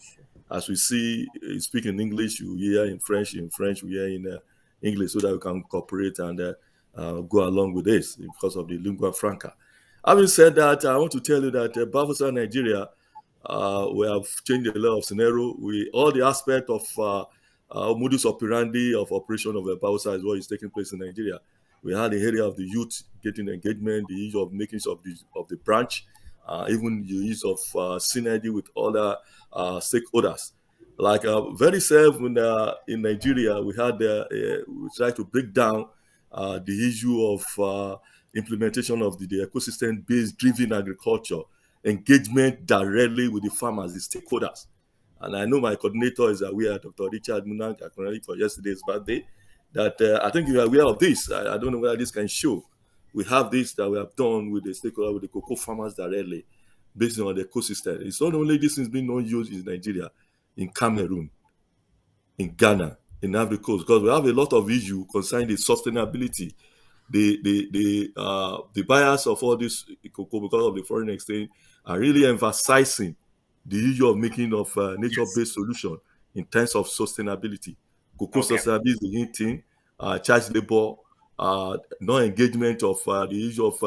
As we see, speak in English, you hear in French we hear in English, so that we can cooperate and go along with this because of the lingua franca. Having said that, I want to tell you that EBAFOSA Nigeria, we have changed a lot of scenario. All the aspect of modus operandi of operation of EBAFOSA is what is taking place in Nigeria. We had the area of the youth getting engagement, the use of making of the branch, even the use of synergy with other stakeholders. Like very safe in Nigeria, we had we tried to break down the issue of implementation of the ecosystem-based driven agriculture, engagement directly with the farmers, the stakeholders. And I know my coordinator is aware, Dr. Richard Munang, for yesterday's birthday, that I think you are aware of this. I don't know whether this can show. We have this that we have done with the stakeholder, with the cocoa farmers directly, based on the ecosystem. It's not only this is being used in Nigeria, in Cameroon, in Ghana, in Ivory Coast, because we have a lot of issues concerning the sustainability. The buyers of all this cocoa, because of the foreign exchange, are really emphasizing the issue of making of nature-based solution in terms of sustainability. Cocoa sustainability is the hint thing, child labor, non-engagement of the issue of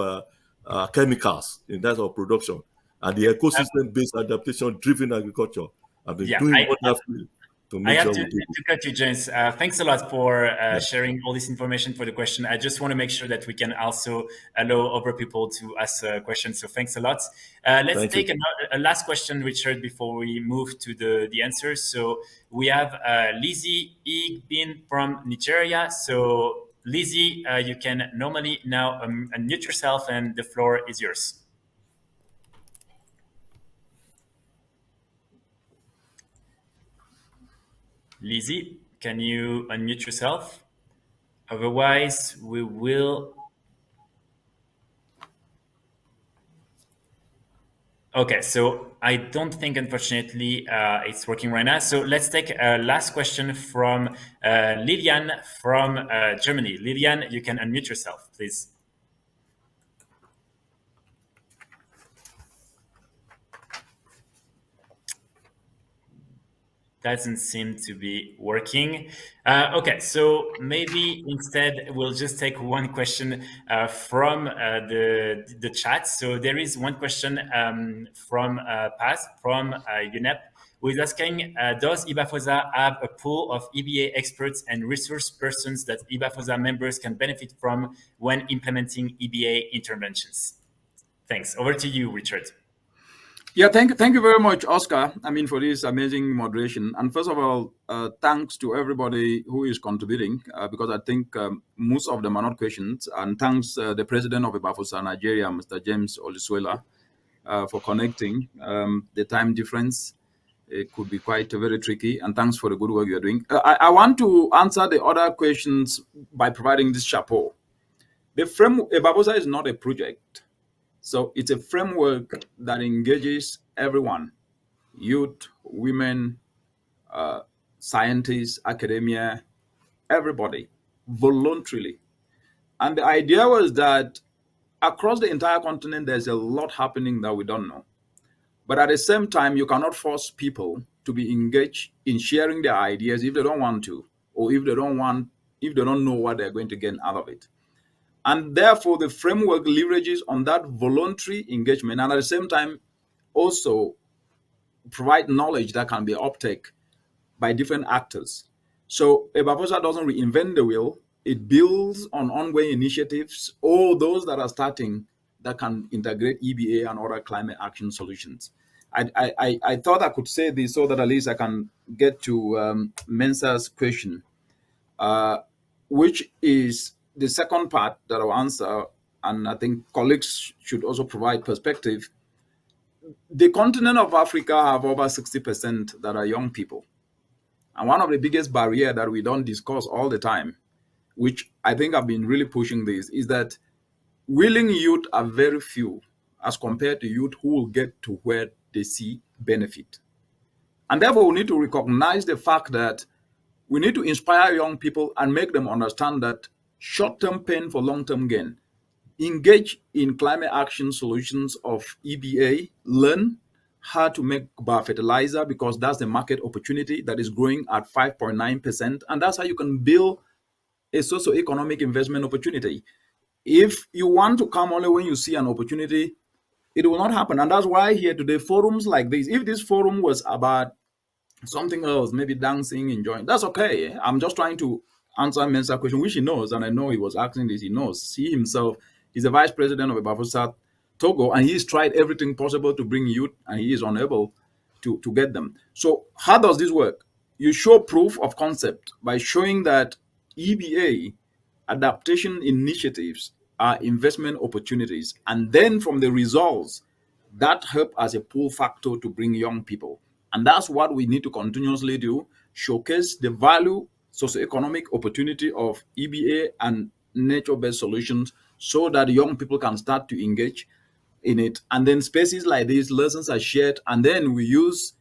chemicals in terms of production, and the ecosystem-based adaptation-driven agriculture. I've been doing wonderfully. I have to cut you, James. Thanks a lot for sharing all this information for the question. I just want to make sure that we can also allow other people to ask questions. So thanks a lot. Let's take a last question, Richard, before we move to the answers. So we have Lizzie Igbin from Nigeria. So Lizzie, you can normally now unmute yourself, and the floor is yours. Lizzie, can you unmute yourself? Otherwise, we will. Okay, so I don't think, unfortunately, it's working right now. So let's take a last question from Lilian from Germany. Lilian, you can unmute yourself, please. Doesn't seem to be working. Okay, so maybe instead we'll just take one question from the chat. So there is one question from Paz from UNEP, who is asking, does EBAFOSA have a pool of EBA experts and resource persons that EBAFOSA members can benefit from when implementing EBA interventions? Thanks. Over to you, Richard. Yeah, thank you very much, Oscar. For this amazing moderation. And first of all, thanks to everybody who is contributing, because I think most of them are not questions. And thanks the president of EBAFOSA Nigeria, Mr. James Olisuela, for connecting. The time difference, it could be quite very tricky. And thanks for the good work you're doing. I want to answer the other questions by providing this chapeau. The EBAFOSA is not a project. So it's a framework that engages everyone, youth, women, scientists, academia, everybody, voluntarily. And the idea was that across the entire continent, there's a lot happening that we don't know. But at the same time, you cannot force people to be engaged in sharing their ideas if they don't want to, or if they don't know what they're going to gain out of it. And therefore, the framework leverages on that voluntary engagement, and at the same time, also provide knowledge that can be uptake by different actors. So EBAFOSA doesn't reinvent the wheel. It builds on ongoing initiatives, all those that are starting that can integrate EBA and other climate action solutions. I thought I could say this so that at least I can get to Mensa's question, which is the second part that I'll answer, and I think colleagues should also provide perspective. The continent of Africa have over 60% that are young people. And one of the biggest barriers that we don't discuss all the time, which I think I've been really pushing this, is that willing youth are very few as compared to youth who will get to where they see benefit. And therefore, we need to recognize the fact that we need to inspire young people and make them understand that short-term pain for long-term gain. Engage in climate action solutions of EBA. Learn how to make biofertilizer, because that's the market opportunity that is growing at 5.9%. And that's how you can build a socio-economic investment opportunity. If you want to come only when you see an opportunity, it will not happen. And that's why here today, forums like this, if this forum was about something else, maybe dancing, enjoying, that's okay. I'm just trying to answer Mensa's question, which he knows, and I know he was asking this, he knows. He himself is the vice president of EBAFOSA Togo, and he's tried everything possible to bring youth, and he is unable to get them. So how does this work? You show proof of concept by showing that EBA adaptation initiatives are investment opportunities, and then from the results, that help as a pull factor to bring young people. And that's what we need to continuously do, showcase the value, socioeconomic opportunity of EBA and nature-based solutions so that young people can start to engage in it. And then spaces like these, lessons are shared, and then we use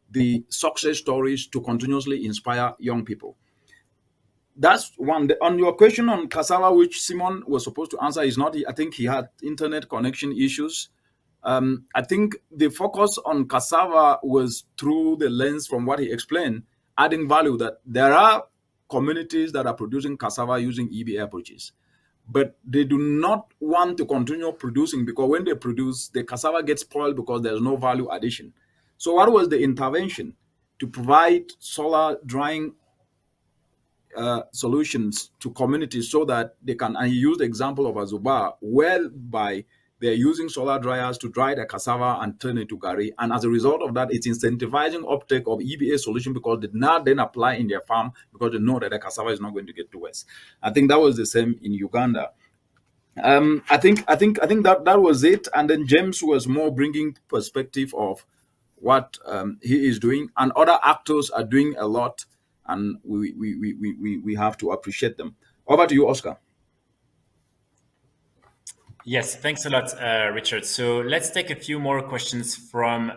the success stories to continuously inspire young people. That's one. On your question on cassava, which Simon was supposed to answer, is not. I think he had internet connection issues. I think the focus on cassava was through the lens from what he explained, adding value that there are communities that are producing cassava using EBA approaches, but they do not want to continue producing, because when they produce, the cassava gets spoiled because there's no value addition. So what was the intervention? To provide solar drying solutions to communities so that they can, and he used the example of Azuba, whereby they're using solar dryers to dry the cassava and turn it to gari. And as a result of that, it's incentivizing uptake of EBA solution because they now then apply in their farm because they know that the cassava is not going to get too wet. I think that was the same in Uganda. I think that was it. And then James was more bringing perspective of what he is doing, and other actors are doing a lot, and we have to appreciate them. Over to you, Oscar. Yes, thanks a lot, Richard. So let's take a few more questions from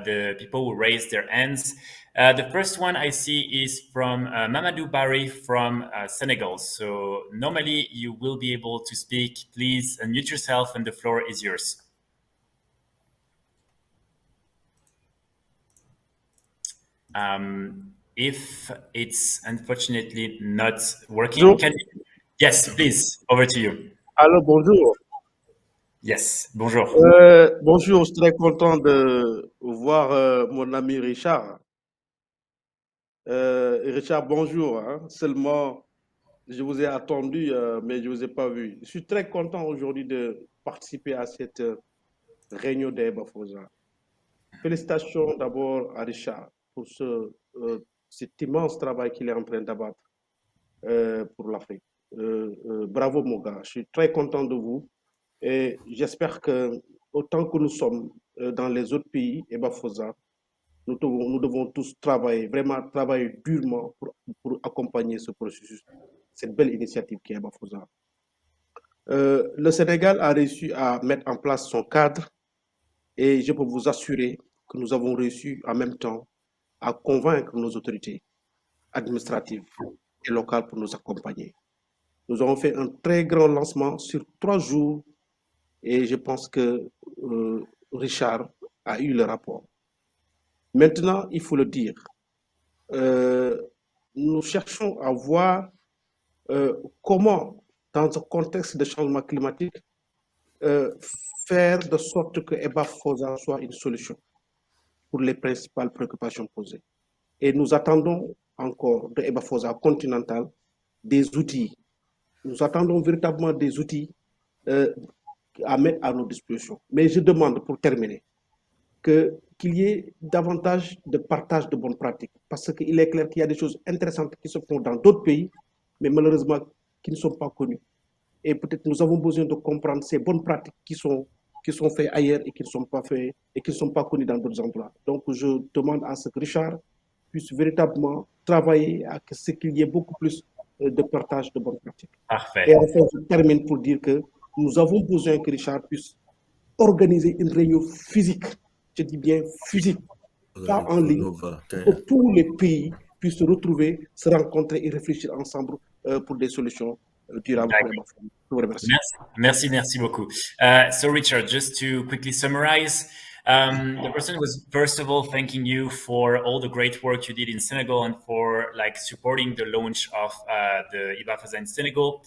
the people who raised their hands. The first one I see is from Mamadou Barry from Senegal. So normally you will be able to speak. Please unmute yourself and the floor is yours. If it's unfortunately not working, Bonjour. can you... Yes, please, over to you. Alors, bonjour. Yes, bonjour. Bonjour, je suis très content de voir mon ami Richard. Richard, bonjour. Hein. Seulement, je vous ai attendu, mais je ne vous ai pas vu. Je suis très content aujourd'hui de participer à cette réunion des EBAFOSA. Félicitations d'abord à Richard pour cet immense travail qu'il est en train d'abattre pour l'Afrique. Bravo, mon gars. Je suis très content de vous. Et j'espère que autant que nous sommes dans les autres pays, EBAFOSA, nous devons tous travailler, vraiment travailler durement pour accompagner ce processus, cette belle initiative qui est EBAFOSA. Le Sénégal a réussi à mettre en place son cadre et je peux vous assurer que nous avons réussi en même temps à convaincre nos autorités administratives et locales pour nous accompagner. Nous avons fait un très grand lancement sur 3 jours et je pense que Richard a eu le rapport. Maintenant, il faut le dire, nous cherchons à voir comment, dans un contexte de changement climatique, faire de sorte que EBAFOSA soit une solution pour les principales préoccupations posées. Et nous attendons encore de EBAFOSA continental des outils. Nous attendons véritablement des outils à mettre à nos dispositions. Mais je demande, pour terminer, qu'il y ait davantage de partage de bonnes pratiques. Parce qu'il est clair qu'il y a des choses intéressantes qui se font dans d'autres pays, mais malheureusement qui ne sont pas connues. Et peut-être nous avons besoin de comprendre ces bonnes pratiques qui sont faites ailleurs et qui ne sont pas faites et qui ne sont pas connues dans d'autres endroits. Donc je demande à ce que Richard puisse véritablement travailler à ce qu'il y ait beaucoup plus de partage de bonnes pratiques. Parfait. Et enfin, je termine pour dire que nous avons besoin que Richard puisse organiser une réunion physique, je dis bien physique, pas en ligne, pour que tous les pays puissent se retrouver, se rencontrer et réfléchir ensemble pour des solutions durables. Merci beaucoup. So Richard, just to quickly summarize, the person was first of all thanking you for all the great work you did in Senegal and for supporting the launch of the EBAFOSA in Senegal.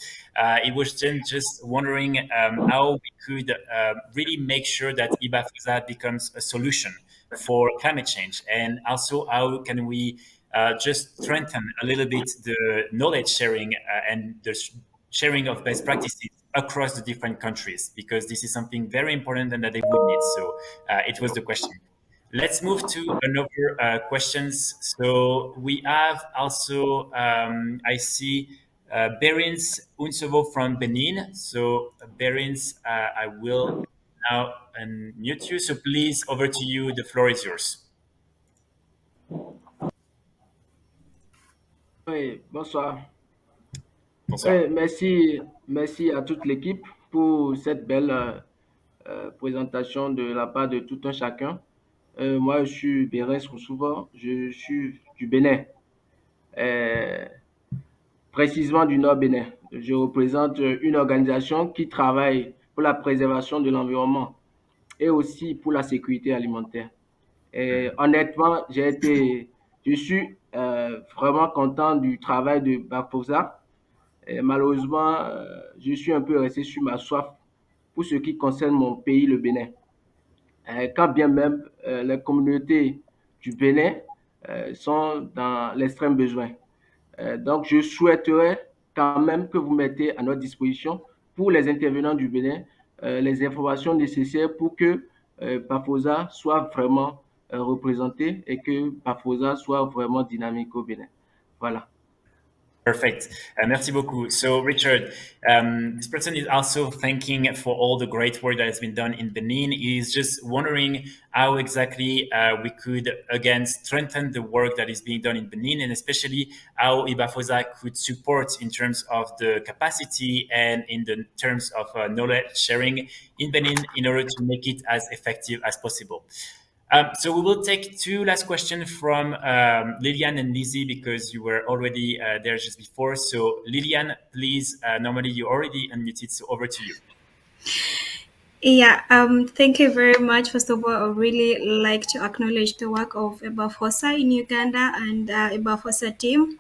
It was then just wondering how we could really make sure that EBAFOSA becomes a solution for climate change, and also how can we just strengthen a little bit the knowledge sharing and the sharing of best practices across the different countries, because this is something very important and that they would need. So it was the question. Let's move to another questions. So we have also, I see Berins Unsovo from Benin. So Berins, I will now unmute you. So please, over to you. The floor is yours. Oui, bonsoir. Bonsoir. Merci à toute l'équipe pour cette belle présentation de la part de tout un chacun. Moi, je suis Berins Roussouvent, je suis du Bénin, précisément du Nord Bénin. Je représente une organisation qui travaille pour la préservation de l'environnement et aussi pour la sécurité alimentaire. Et honnêtement, je suis vraiment content du travail de EBAFOSA. Malheureusement, je suis un peu resté sur ma soif pour ce qui concerne mon pays, le Bénin. Quand bien même les communautés du Bénin sont dans l'extrême besoin. Donc, je souhaiterais quand même que vous mettez à notre disposition pour les intervenants du Bénin les informations nécessaires pour que BAFOSA soit vraiment représenté et que BAFOSA soit vraiment dynamique au Bénin. Voilà. Perfect. Merci beaucoup. So, Richard, this person is also thanking for all the great work that has been done in Benin. He's just wondering how exactly we could, again, strengthen the work that is being done in Benin, and especially how EBAFOSA could support in terms of the capacity and in the terms of knowledge sharing in Benin in order to make it as effective as possible. So we will take two last questions from Lilian and Lizzie because you were already there just before. So Lilian, please, normally you already unmuted, so over to you. Yeah, thank you very much. First of all, I really like to acknowledge the work of EBAFOSA in Uganda and EBAFOSA team.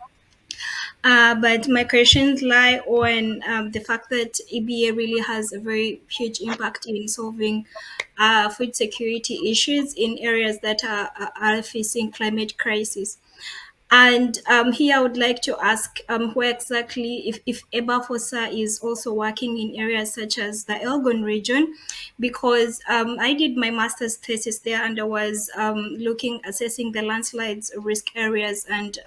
But my questions lie on the fact that EBA really has a very huge impact in solving food security issues in areas that are facing climate crisis. And here I would like to ask where exactly, if EBAFOSA is also working in areas such as the Elgon region, because I did my master's thesis there and I was assessing the landslides risk areas and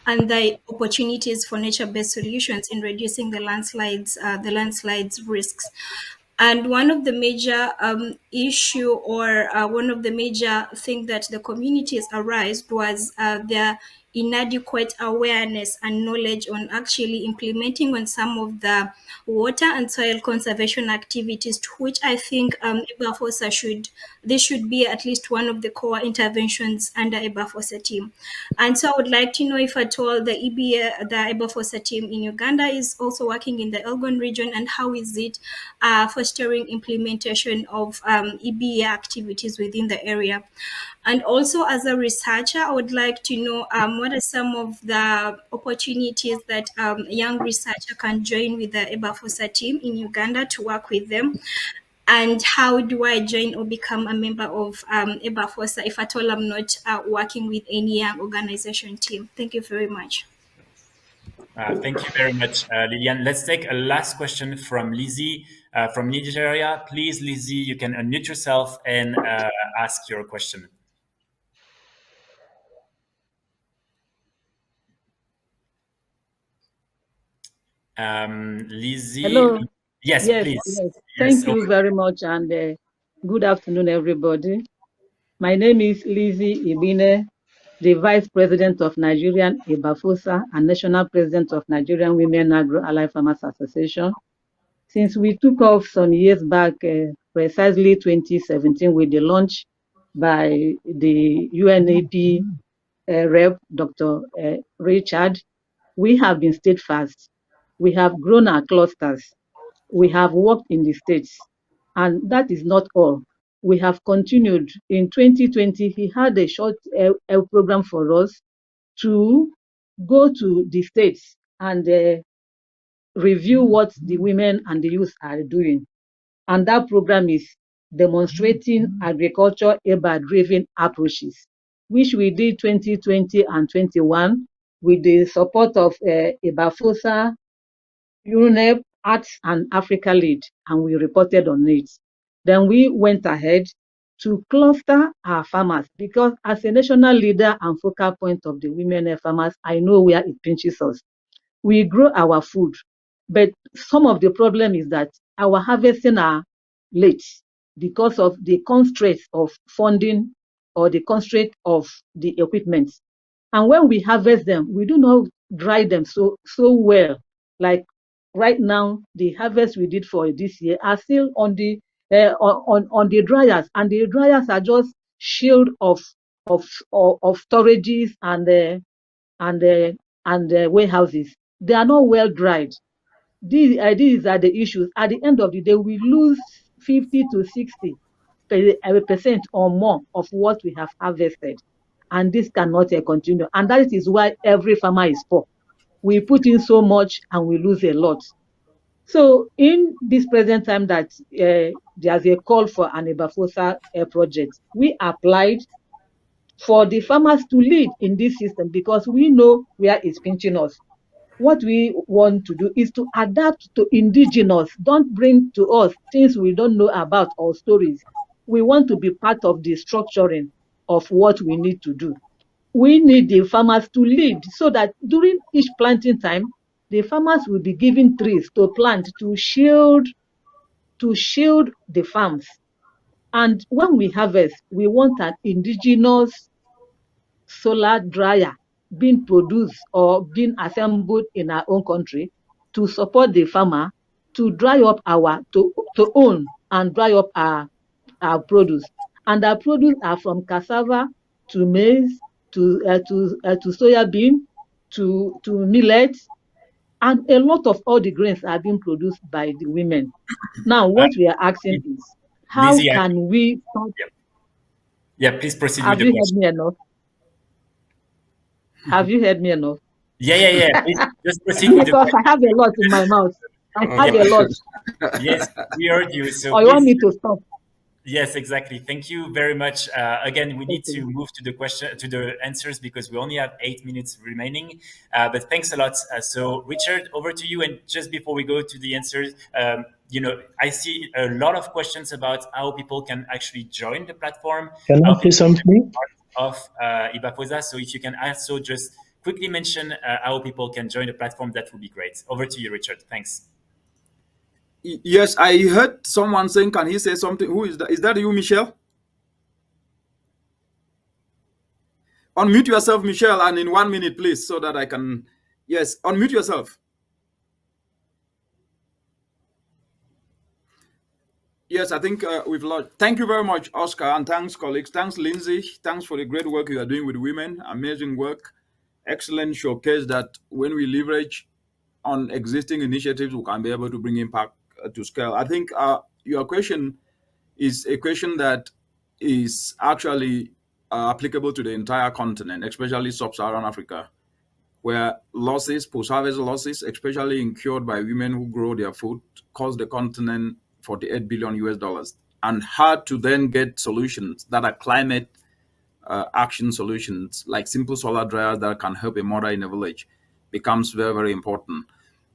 the opportunities for nature-based solutions in reducing the landslides risks. And one of the major issue or one of the major thing that the communities arised was their inadequate awareness and knowledge on actually implementing on some of the water and soil conservation activities, to which I think EBAFOSA should be at least one of the core interventions under EBAFOSA team. And so I would like to know if at all the EBAFOSA team in Uganda is also working in the Elgon region, and how is it fostering implementation of EBA activities within the area. And also, as a researcher, I would like to know what are some of the opportunities that a young researcher can join with the EBAFOSA team in Uganda to work with them, and how do I join or become a member of EBAFOSA if at all I'm not working with any young organization team. Thank you very much. Thank you very much, Lilian. Let's take a last question from Lizzie from Nigeria. Please, Lizzie, you can unmute yourself and ask your question. Lizzie. Hello. Yes, please. Yes. Thank you very much, and good afternoon, everybody. My name is Lizzie Ibine, the Vice President of Nigerian EBAFOSA and National President of Nigerian Women Agro-Allied Farmers Association. Since we took off some years back, precisely 2017, with the launch by the UNAP rep, Dr. Richard, we have been steadfast. We have grown our clusters. We have worked in the states, and that is not all. We have continued. In 2020, he had a short program for us to go to the states and review what the women and the youth are doing. And that program is demonstrating agriculture EBA-driven approaches, which we did 2020 and 21 with the support of EBAFOSA, UNEP, Arts and Africa Lead, and we reported on it. Then we went ahead to cluster our farmers, because as a national leader and focal point of the women farmers, I know where it pinches us. We grow our food, but some of the problem is that our harvesting are late because of the constraints of funding or the constraint of the equipment. And when we harvest them, we do not dry them so well. Like right now, the harvest we did for this year are still on the dryers, and the dryers are just shield of storages and warehouses. They are not well dried. These are the issues. At the end of the day, we lose 50 to 60% or more of what we have harvested, and this cannot continue. And that is why every farmer is poor. We put in so much and we lose a lot. So in this present time that there's a call for an EBAFOSA project, we applied for the farmers to lead in this system, because we know where it's pinching us. what we want to do is to adapt to indigenous. Don't bring to us things we don't know about or stories. We want to be part of the structuring of what we need to do. We need the farmers to lead so that during each planting time, the farmers will be given trees to plant to shield the farms. And when we harvest, we want an indigenous solar dryer being produced or being assembled in our own country to support the farmer to dry up to own and dry up our produce. And our produce are from cassava to maize to soya bean to millet, and a lot of all the grains are being produced by the women. Now, what we are asking is, how Lizzie, can we start? Yeah, please proceed with Have the you heard question. me enough? Have you heard me enough? Yeah. Please just proceed with the Because question. I have a lot in my mouth. I have Yeah, a lot. yes, we heard you. So Or you want please. me to stop? Yes, exactly. Thank you very much. Again, we need Okay. to move to the answers because we only have 8 minutes remaining. But thanks a lot. So, Richard, over to you. And just before we go to the answers, I see a lot of questions about how people can actually join the platform, Can I how say people can be something? part of EBAFOSA. So, if you can also just quickly mention how people can join the platform, that would be great. Over to you, Richard. Thanks. Yes, I heard someone saying, can he say something? Who is that? Is that you, Michelle? Unmute yourself, Michelle, and in 1 minute, please, so that I can. Yes, unmute yourself. Yes, I think we've lost. Thank you very much, Oscar, and thanks, colleagues. Thanks, Lindsay. Thanks for the great work you are doing with women. Amazing work. Excellent showcase that when we leverage on existing initiatives, we can be able to bring impact to scale. I think your question is a question that is actually applicable to the entire continent, especially sub-Saharan Africa, where losses, post-harvest losses, especially incurred by women who grow their food, cost the continent $48 billion US, and hard to then get solutions that are climate action solutions, like simple solar dryers that can help a mother in a village, becomes very, very important.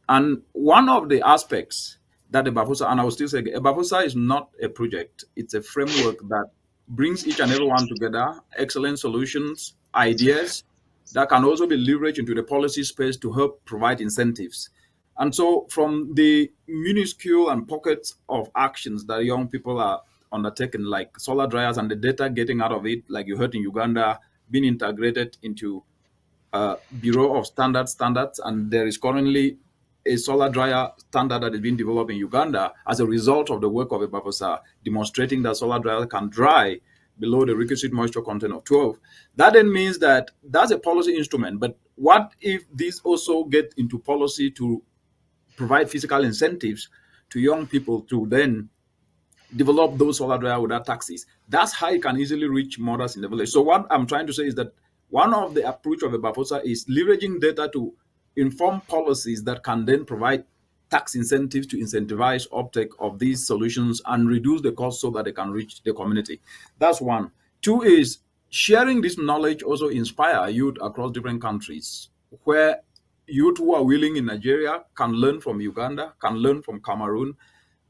And one of the aspects that EBAFOSA, and I will still say, EBAFOSA is not a project, it's a framework that brings each and everyone together, excellent solutions, ideas that can also be leveraged into the policy space to help provide incentives. And so from the minuscule and pockets of actions that young people are undertaking, like solar dryers and the data getting out of it, like you heard in Uganda, being integrated into Bureau of Standards, and there is currently a solar dryer standard that is being developed in Uganda as a result of the work of EBAFOSA, demonstrating that solar dryer can dry below the requisite moisture content of 12. That then means that that's a policy instrument. But what if this also get into policy to provide physical incentives to young people to then develop those solar dryer without taxes? That's how you can easily reach mothers in the village. So what I'm trying to say is that one of the approach of EBAFOSA is leveraging data to inform policies that can then provide tax incentives to incentivize uptake of these solutions and reduce the cost so that they can reach the community. That's one. Two is sharing this knowledge also inspire youth across different countries, where youth who are willing in Nigeria can learn from Uganda, can learn from Cameroon.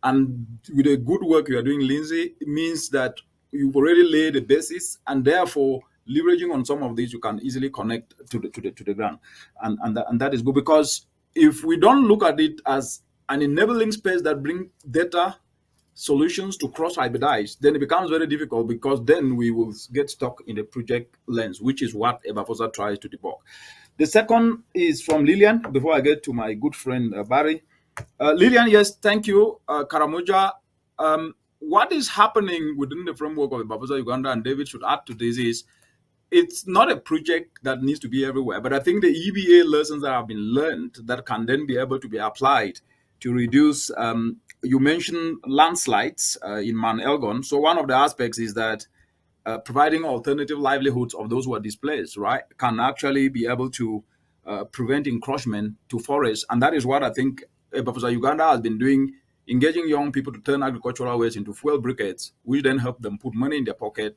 And with the good work you are doing, Lindsay, it means that you've already laid the basis, and therefore leveraging on some of these, you can easily connect to the ground, and that is good, because if we don't look at it as an enabling space that bring data solutions to cross hybridize, then it becomes very difficult, because then we will get stuck in the project lens, which is what EBAFOSA tries to debug. The second is from Lillian, before I get to my good friend Barry. Lillian, yes, thank you. Karamoja, what is happening within the framework of EBAFOSA Uganda, and David should add to this, is it's not a project that needs to be everywhere, but I think the EBA lessons that have been learned that can then be able to be applied to reduce, you mentioned landslides in Mount Elgon. So one of the aspects is that providing alternative livelihoods of those who are displaced, right, can actually be able to prevent encroachment to forests. And that is what I think EBAFOSA Uganda has been doing, engaging young people to turn agricultural waste into fuel briquettes, which then help them put money in their pocket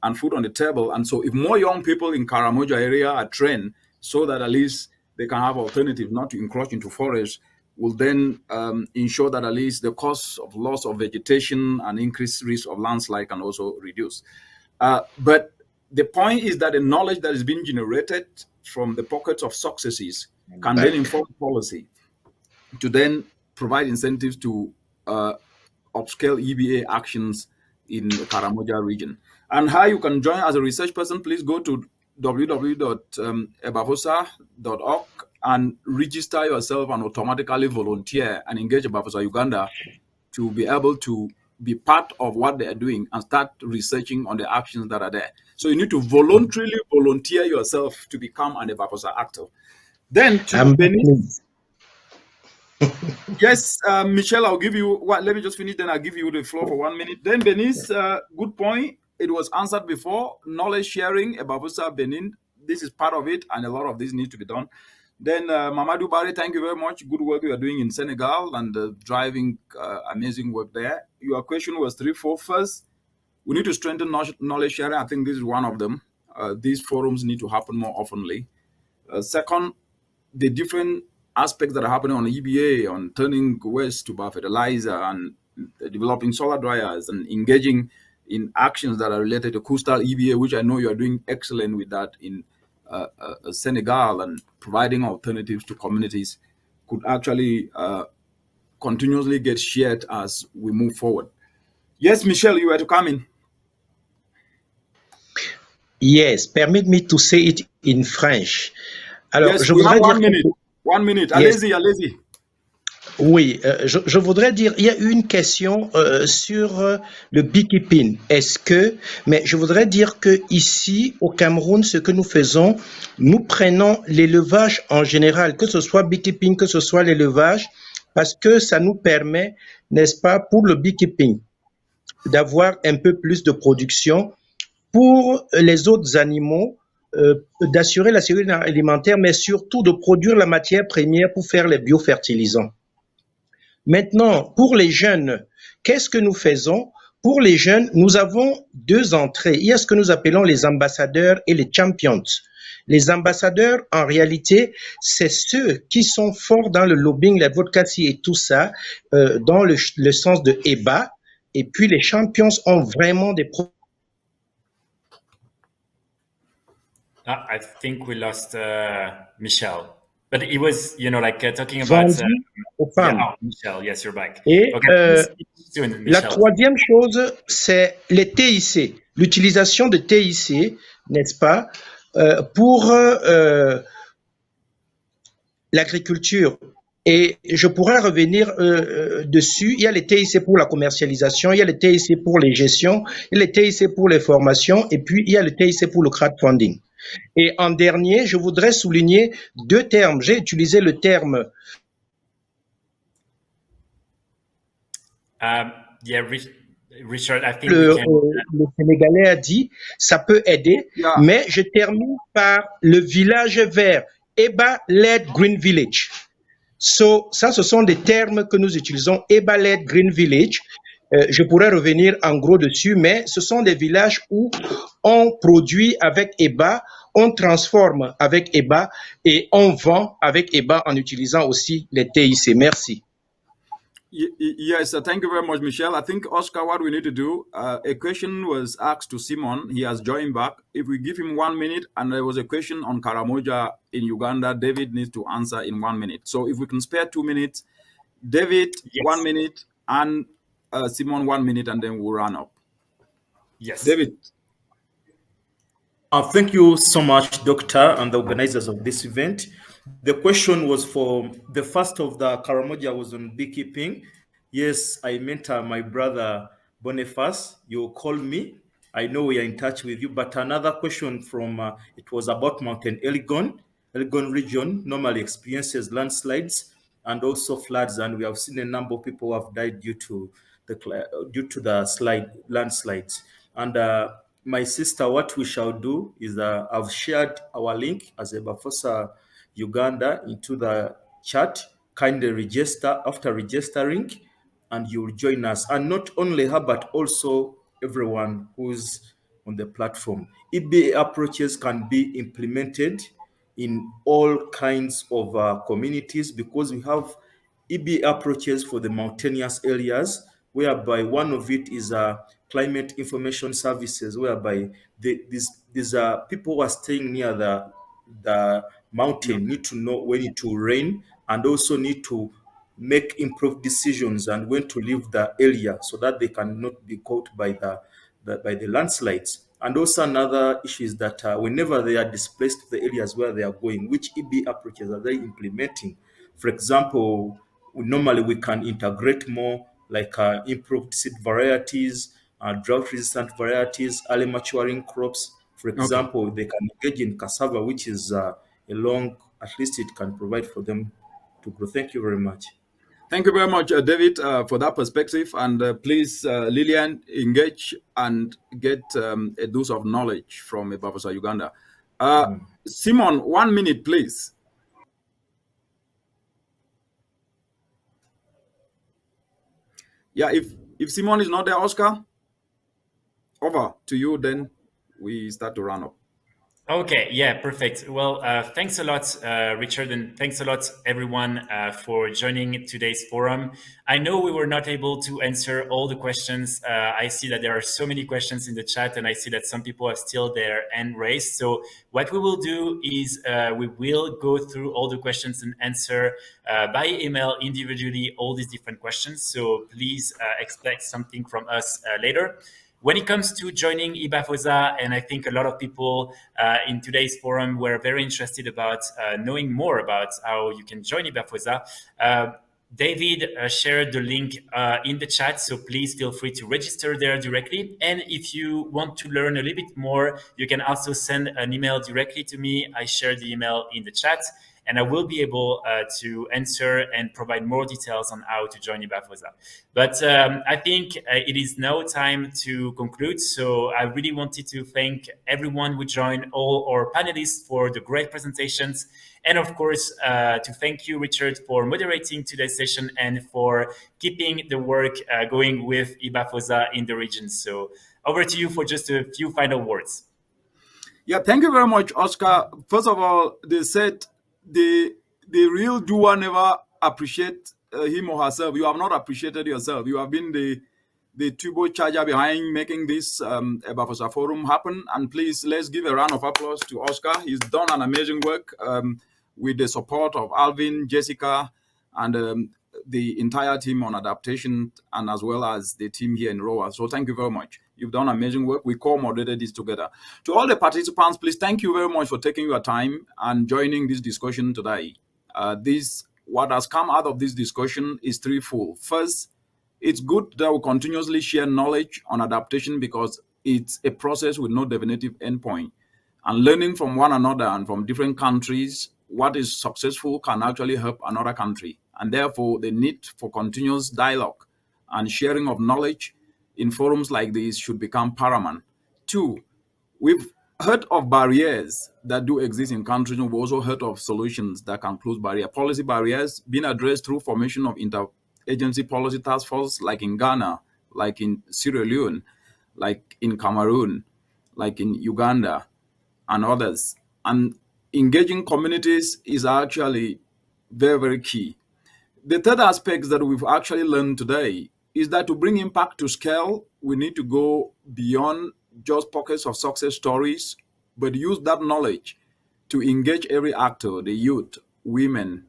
and food on the table. And so if more young people in Karamoja area are trained so that at least they can have alternatives not to encroach into forests, will then ensure that at least the cost of loss of vegetation and increased risk of landslide can also reduce. But the point is that the knowledge that is being generated from the pockets of successes can then inform policy to then provide incentives to upscale EBA actions in the Karamoja region. And how you can join as a research person, please go to www.ebafosa.org and register yourself and automatically volunteer and engage EBAFOSA Uganda to be able to be part of what they are doing and start researching on the actions that are there. So you need to voluntarily volunteer yourself to become an EBAFOSA actor. Then to Benin. Yes, Michelle, I'll give you, let me just finish, then I'll give you the floor for 1 minute. Then Benin's good point. It was answered before. Knowledge sharing about EBAFOSA Benin. This is part of it, and a lot of this needs to be done. Then Mamadou Barry, thank you very much. Good work you are doing in Senegal and driving amazing work there. Your question was threefold. First, we need to strengthen knowledge sharing. I think this is one of them. These forums need to happen more oftenly. Second, the different aspects that are happening on EBA, on turning waste to fertilizer and developing solar dryers and engaging in actions that are related to coastal EBA, which I know you are doing excellent with that in Senegal, and providing alternatives to communities could actually continuously get shared as we move forward. Yes, Michelle, you were to come in. Yes, permit me to say it in French. Alors, yes, je voudrais dire 1 minute. Yes. Allez-y. Oui, je voudrais dire, il y a eu une question sur le beekeeping. Mais je voudrais dire que ici au Cameroun, ce que nous faisons, nous prenons l'élevage en général, que ce soit beekeeping, que ce soit l'élevage, parce que ça nous permet, n'est-ce pas, pour le beekeeping, d'avoir un peu plus de production. Pour les autres animaux, d'assurer la sécurité alimentaire, mais surtout de produire la matière première pour faire les biofertilisants. Maintenant, pour les jeunes, qu'est-ce que nous faisons? Pour les jeunes, nous avons deux entrées. Il y a ce que nous appelons les ambassadeurs et les champions. Les ambassadeurs, en réalité, c'est ceux qui sont forts dans le lobbying, l'advocacy et tout ça, dans le sens de EBA. Et puis, les champions ont vraiment des I think we lost Michelle, but it was, talking about. Michelle, yes, you're back. Et okay, la troisième chose, c'est les TIC, l'utilisation de TIC, n'est-ce pas, pour l'agriculture. Et je pourrais revenir dessus. Il y a les TIC pour la commercialisation, il y a les TIC pour les gestions, il y a les TIC pour les formations, et puis il y a le TIC pour le crowdfunding. Et en dernier, je voudrais souligner deux termes. J'ai utilisé le terme Richard, I think le Sénégalais a dit, ça peut aider, mais je termine par le village vert, EBA-led Green Village. Ça, ce sont des termes que nous utilisons, EBA-led Green Village. Je pourrais revenir en gros dessus, mais ce sont des villages où on produit avec EBA, on transforme avec EBA et on vend avec EBA en utilisant aussi les TIC. Merci. Yes, thank you very much, Michelle. I think, Oscar, what we need to do, a question was asked to Simon. He has joined back. If we give him 1 minute, and there was a question on Karamoja in Uganda, David needs to answer in 1 minute. So if we can spare 2 minutes, David, yes. 1 minute, and Simon 1 minute, and then we'll run up. Yes. David. Thank you so much, Doctor, and the organizers of this event. The question was for the first of the Karamoja was on beekeeping. Yes, I mentor my brother Boniface. You call me. I know we are in touch with you. But another question from it was about Mountain Elgon. Elgon region normally experiences landslides and also floods, and we have seen a number of people who have died due to the landslides. And my sister, what we shall do is I've shared our link as EBAFOSA Uganda into the chat. Kindly register after registering, and you'll join us. And not only her, but also everyone who's on the platform. EBA approaches can be implemented in all kinds of communities, because we have EB approaches for the mountainous areas, whereby one of it is climate information services, whereby these people who are staying near the mountain need to know when it will rain, and also need to make improved decisions and when to leave the area so that they cannot be caught by the landslides. And also another issue is that whenever they are displaced to the areas where they are going, which EB approaches are they implementing? For example, normally we can integrate more like improved seed varieties, drought-resistant varieties, early maturing crops. For example, they can engage in cassava, which is a long, at least it can provide for them to grow. Thank you very much. Thank you very much, David, for that perspective. And please, Lillian, engage and get a dose of knowledge from EBAFOSA Uganda. Simon, 1 minute, please. Yeah, if Simon is not there, Oscar, over to you, then we start to run up. Okay, yeah, perfect. Well, thanks a lot, Richard, and thanks a lot, everyone, for joining today's forum. I know we were not able to answer all the questions. I see that there are so many questions in the chat, and I see that some people are still their hand raised. So what we will do is we will go through all the questions and answer by email individually all these different questions. So please expect something from us later. When it comes to joining EBAFOSA, and I think a lot of people in today's forum were very interested about knowing more about how you can join EBAFOSA. David shared the link in the chat, so please feel free to register there directly. And if you want to learn a little bit more, you can also send an email directly to me. I shared the email in the chat, and I will be able to answer and provide more details on how to join EBAFOSA. But I think it is now time to conclude. So I really wanted to thank everyone who joined, all our panelists for the great presentations. And of course, to thank you, Richard, for moderating today's session and for keeping the work going with EBAFOSA in the region. So over to you for just a few final words. Yeah, thank you very much, Oscar. First of all, they said the real doer never appreciate him or herself. You have not appreciated yourself. You have been the turbocharger behind making this EBAFOSA Forum happen. And please, let's give a round of applause to Oscar. He's done an amazing work with the support of Alvin, Jessica, and the entire team on Adaptation, and as well as the team here in ROA. So thank you very much. You've done amazing work. We co-moderated this together. To all the participants, please, thank you very much for taking your time and joining this discussion today. What has come out of this discussion is threefold. First, it's good that we continuously share knowledge on adaptation because it's a process with no definitive endpoint. And learning from one another and from different countries, what is successful can actually help another country. And therefore, the need for continuous dialogue and sharing of knowledge in forums like this should become paramount. Two, we've heard of barriers that do exist in countries, and we've also heard of solutions that can close barriers. Policy barriers being addressed through formation of interagency policy task force, like in Ghana, like in Sierra Leone, like in Cameroon, like in Uganda, and others. And engaging communities is actually very, very key. The third aspect that we've actually learned today is that to bring impact to scale, we need to go beyond just pockets of success stories, but use that knowledge to engage every actor, the youth, women,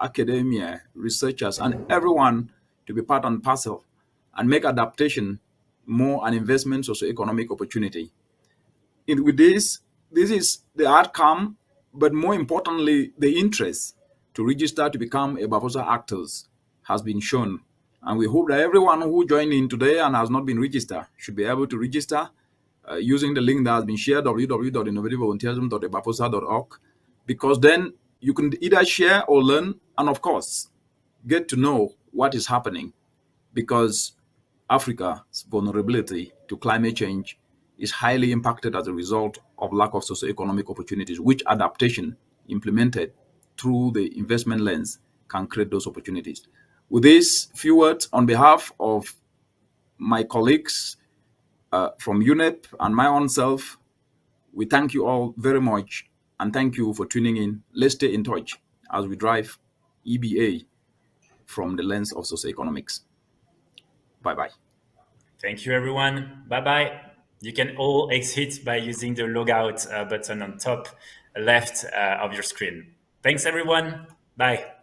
academia, researchers, and everyone to be part and parcel and make adaptation more an investment socioeconomic opportunity. With this is the outcome, but more importantly, the interest to register to become EBAFOSA actors has been shown. And we hope that everyone who joined in today and has not been registered should be able to register using the link that has been shared, www.innovativevolunteerism.ebafosa.org, because then you can either share or learn, and of course, get to know what is happening, because Africa's vulnerability to climate change is highly impacted as a result of lack of socioeconomic opportunities, which adaptation implemented through the investment lens can create those opportunities. With these few words, on behalf of my colleagues from UNEP and my own self, we thank you all very much And thank you for tuning in. Let's stay in touch as we drive EBA from the lens of socioeconomics. Bye-bye. Thank you, everyone. Bye-bye. You can all exit by using the logout button on top left of your screen. Thanks, everyone. Bye.